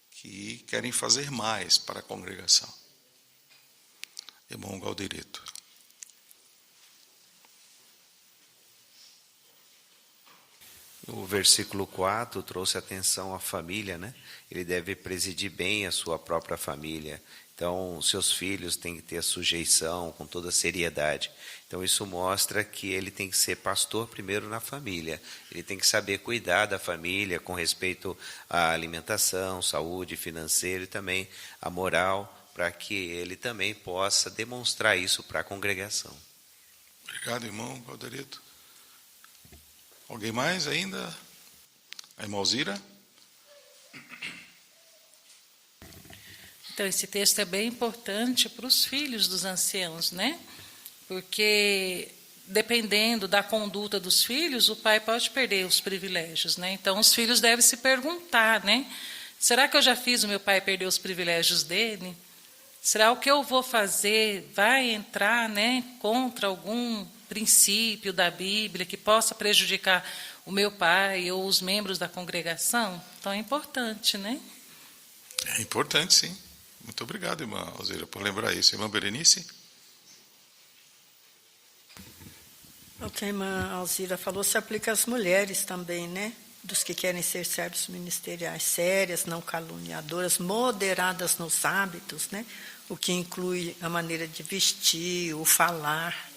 S22: que querem fazer mais para a congregação. Irmão Galdereto.
S20: No versículo 4 trouxe atenção à família, né? Ele deve presidir bem a sua própria família. Então, seus filhos têm que ter a sujeição com toda a seriedade. Então, isso mostra que ele tem que ser pastor primeiro na família. Ele tem que saber cuidar da família com respeito à alimentação, saúde, financeiro e também a moral, para que ele também possa demonstrar isso para a congregação.
S22: Obrigado, irmão Galdereto. Alguém mais ainda? A irmã Alzira?
S14: Então, esse texto é bem importante para os filhos dos anciãos, né? Porque, dependendo da conduta dos filhos, o pai pode perder os privilégios, né? Então, os filhos devem se perguntar, né? Será que eu já fiz o meu pai perder os privilégios dele? Será o que eu vou fazer vai entrar, né, contra algum princípio da Bíblia que possa prejudicar o meu pai ou os membros da congregação? Então, é importante, né?
S22: É importante, sim. Muito obrigado, irmã Alzeira, por lembrar isso. Irmã Berenice?
S9: O que a irmã Alzira falou se aplica às mulheres também, né? Dos que querem ser servos ministeriais, sérias, não caluniadoras, moderadas nos hábitos, né? O que inclui a maneira de vestir, o falar.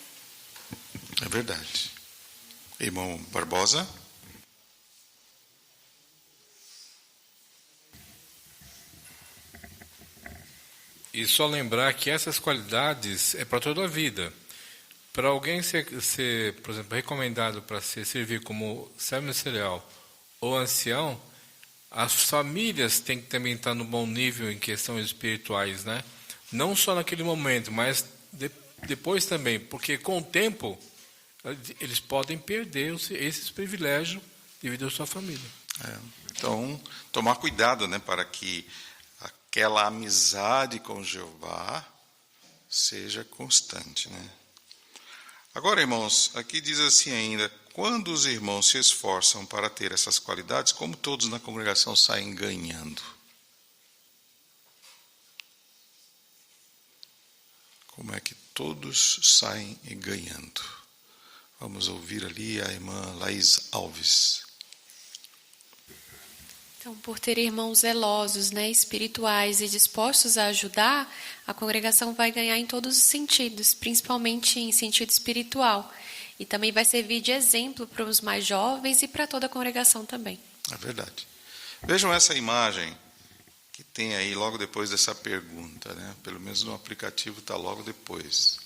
S22: É verdade. Irmão Barbosa?
S8: E só lembrar que essas qualidades é para toda a vida. Para alguém ser, por exemplo, recomendado para servir como servo ministerial ou ancião, as famílias têm que também estar no bom nível em questões espirituais, né? Não só naquele momento, mas depois também, porque com o tempo
S19: eles podem perder esses privilégios devido à sua família.
S22: Então, tomar cuidado, né, para que aquela amizade com Jeová seja constante, né? Agora, irmãos, aqui diz assim ainda: quando os irmãos se esforçam para ter essas qualidades, como todos na congregação saem ganhando? Como é que todos saem ganhando? Vamos ouvir ali a irmã Laís Alves.
S12: Então, por ter irmãos zelosos, espirituais e dispostos a ajudar, a congregação vai ganhar em todos os sentidos, principalmente em sentido espiritual. E também vai servir de exemplo para os mais jovens e para toda a congregação também.
S22: É verdade. Vejam essa imagem que tem aí logo depois dessa pergunta, né? Pelo menos no aplicativo está logo depois.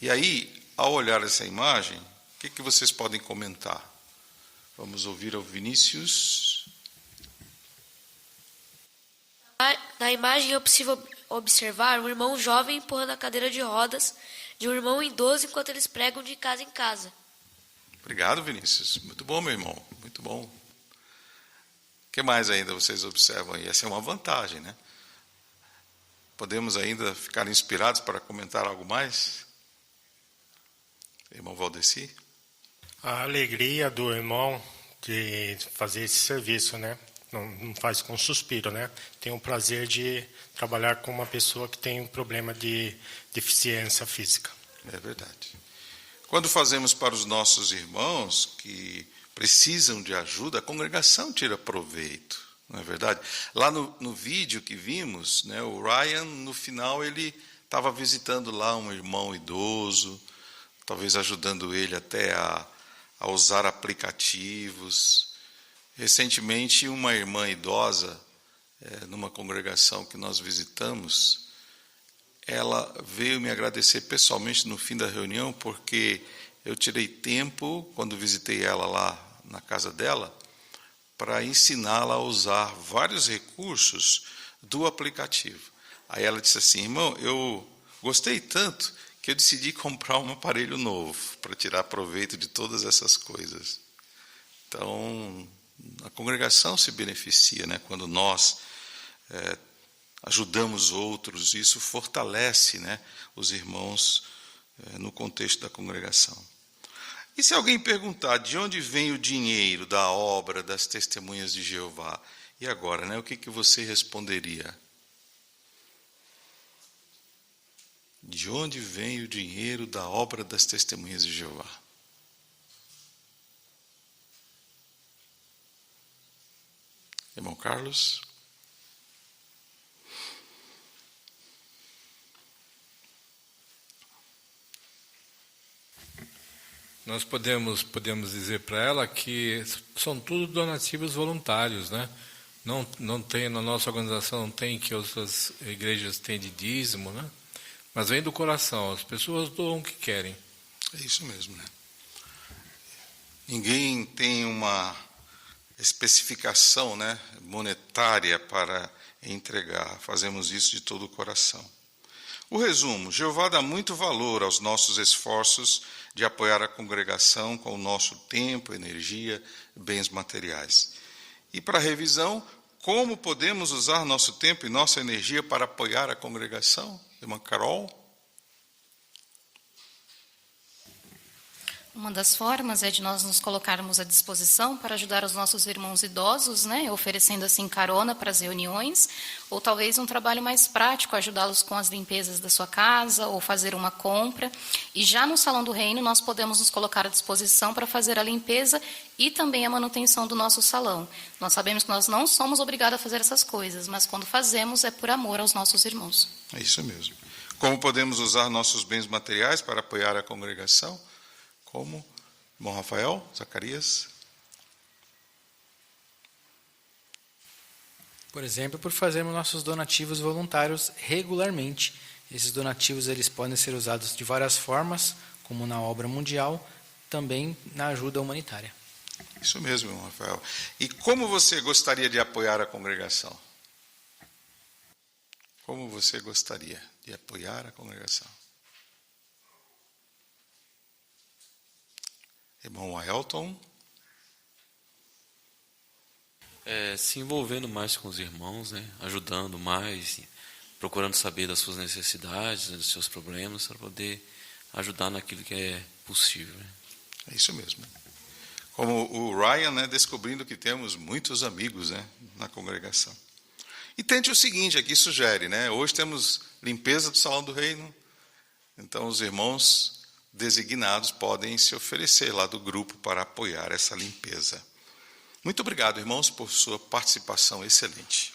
S22: E aí, ao olhar essa imagem, o que vocês podem comentar? Vamos ouvir ao Vinícius.
S2: Na imagem é possível observar um irmão jovem empurrando a cadeira de rodas de um irmão idoso enquanto eles pregam de casa em casa.
S22: Obrigado, Vinícius. Muito bom, meu irmão. Muito bom. O que mais ainda vocês observam aí? Essa é uma vantagem, né? Podemos ainda ficar inspirados para comentar algo mais? Irmão Valdeci?
S4: A alegria do irmão de fazer esse serviço, né? Não faz com suspiro, né? Tem o prazer de trabalhar com uma pessoa que tem um problema de deficiência física.
S22: É verdade. Quando fazemos para os nossos irmãos que precisam de ajuda, a congregação tira proveito, não é verdade? Lá no vídeo que vimos, né, o Ryan, no final, ele estava visitando lá um irmão idoso, talvez ajudando ele até a usar aplicativos. Recentemente, uma irmã idosa, numa congregação que nós visitamos, ela veio me agradecer pessoalmente no fim da reunião, porque eu tirei tempo, quando visitei ela lá na casa dela, para ensiná-la a usar vários recursos do aplicativo. Aí ela disse assim: irmão, eu gostei tanto que eu decidi comprar um aparelho novo para tirar proveito de todas essas coisas. Então, a congregação se beneficia, né, quando nós ajudamos outros. Isso fortalece, né, os irmãos no contexto da congregação. E se alguém perguntar de onde vem o dinheiro da obra das Testemunhas de Jeová? E agora, né, o que você responderia? De onde vem o dinheiro da obra das Testemunhas de Jeová? Irmão Carlos?
S19: Nós podemos dizer para ela que são tudo donativos voluntários, né? Não tem, na nossa organização não tem que outras igrejas têm de dízimo, né? Mas vem do coração, as pessoas doam o que querem.
S22: É isso mesmo, né? Ninguém tem uma especificação, né, monetária para entregar. Fazemos isso de todo o coração. O resumo: Jeová dá muito valor aos nossos esforços de apoiar a congregação com o nosso tempo, energia, bens materiais. E para revisão, como podemos usar nosso tempo e nossa energia para apoiar a congregação? Irmã Carol?
S6: Uma das formas é de nós nos colocarmos à disposição para ajudar os nossos irmãos idosos, né, oferecendo assim carona para as reuniões, ou talvez um trabalho mais prático, ajudá-los com as limpezas da sua casa, ou fazer uma compra. E já no Salão do Reino nós podemos nos colocar à disposição para fazer a limpeza e também a manutenção do nosso salão. Nós sabemos que nós não somos obrigados a fazer essas coisas, mas quando fazemos é por amor aos nossos irmãos.
S22: É isso mesmo. Como podemos usar nossos bens materiais para apoiar a congregação? Como? Irmão Rafael, Zacarias?
S21: Por exemplo, por fazermos nossos donativos voluntários regularmente. Esses donativos eles podem ser usados de várias formas, como na obra mundial, também na ajuda humanitária.
S22: Isso mesmo, irmão Rafael. E como você gostaria de apoiar a congregação? Como você gostaria de apoiar a congregação? Irmão Aelton.
S1: Se envolvendo mais com os irmãos, né? Ajudando mais, procurando saber das suas necessidades, dos seus problemas, para poder ajudar naquilo que é possível. Né?
S22: É isso mesmo. Como o Ryan, né, descobrindo que temos muitos amigos, né, na congregação. E tente o seguinte, aqui sugere, né, hoje temos limpeza do Salão do Reino, então os irmãos designados podem se oferecer lá do grupo para apoiar essa limpeza. Muito obrigado, irmãos, por sua participação excelente.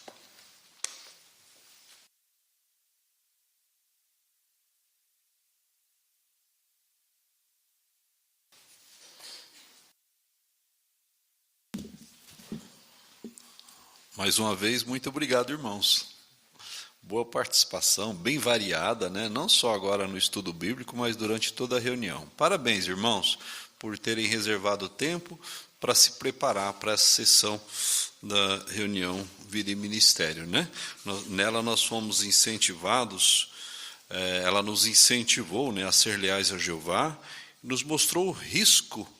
S5: Mais uma vez, muito obrigado, irmãos. Boa participação, bem variada, né? Não só agora no estudo bíblico, mas durante toda a reunião. Parabéns, irmãos, por terem reservado tempo para se preparar para essa sessão da reunião Vida e Ministério, né? Nela nós fomos incentivados, ela nos incentivou, né, a ser leais a Jeová, nos mostrou o risco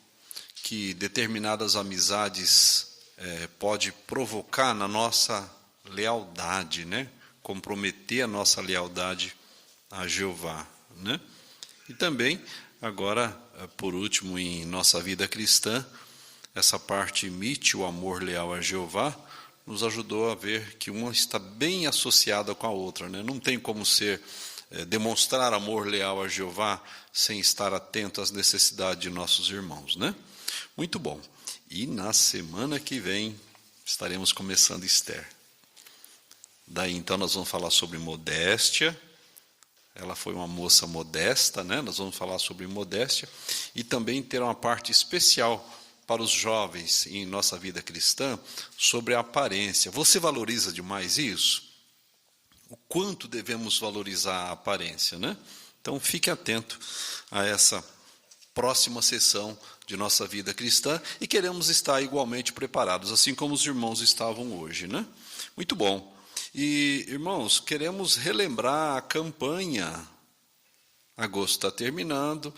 S5: que determinadas amizades pode provocar na nossa lealdade, né? Comprometer a nossa lealdade a Jeová, né? E também, agora, por último, em nossa vida cristã, essa parte imite o amor leal a Jeová, nos ajudou a ver que uma está bem associada com a outra, né? Não tem como demonstrar amor leal a Jeová sem estar atento às necessidades de nossos irmãos, né? Muito bom. E na semana que vem estaremos começando Esther. Daí então nós vamos falar sobre modéstia. Ela foi uma moça modesta, né? Nós vamos falar sobre modéstia e também ter uma parte especial para os jovens em nossa vida cristã sobre a aparência. Você valoriza demais isso? O quanto devemos valorizar a aparência, né? Então fique atento a essa próxima sessão de nossa vida cristã e queremos estar igualmente preparados, assim como os irmãos estavam hoje, né? Muito bom. E, irmãos, queremos relembrar a campanha. Agosto está terminando,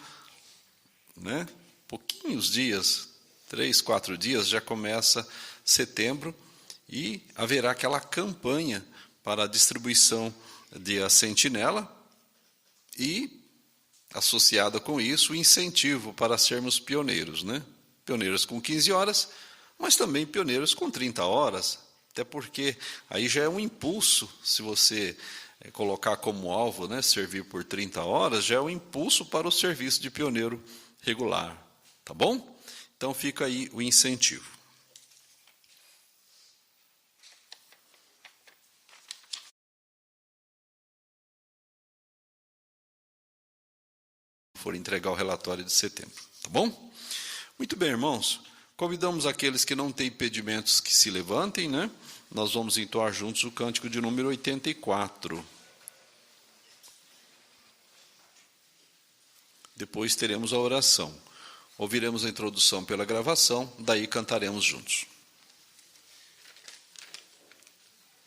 S5: né? Pouquinhos dias, 3, 4 dias, já começa setembro e haverá aquela campanha para a distribuição de A Sentinela e, associada com isso, o incentivo para sermos pioneiros, né? Pioneiros com 15 horas, mas também pioneiros com 30 horas, até porque aí já é um impulso, se você colocar como alvo, né, servir por 30 horas, já é um impulso para o serviço de pioneiro regular, tá bom? Então fica aí o incentivo. For entregar o relatório de setembro, tá bom? Muito bem, irmãos. Convidamos aqueles que não têm impedimentos que se levantem, né? Nós vamos entoar juntos o cântico de número 84. Depois teremos a oração. Ouviremos a introdução pela gravação, daí cantaremos juntos.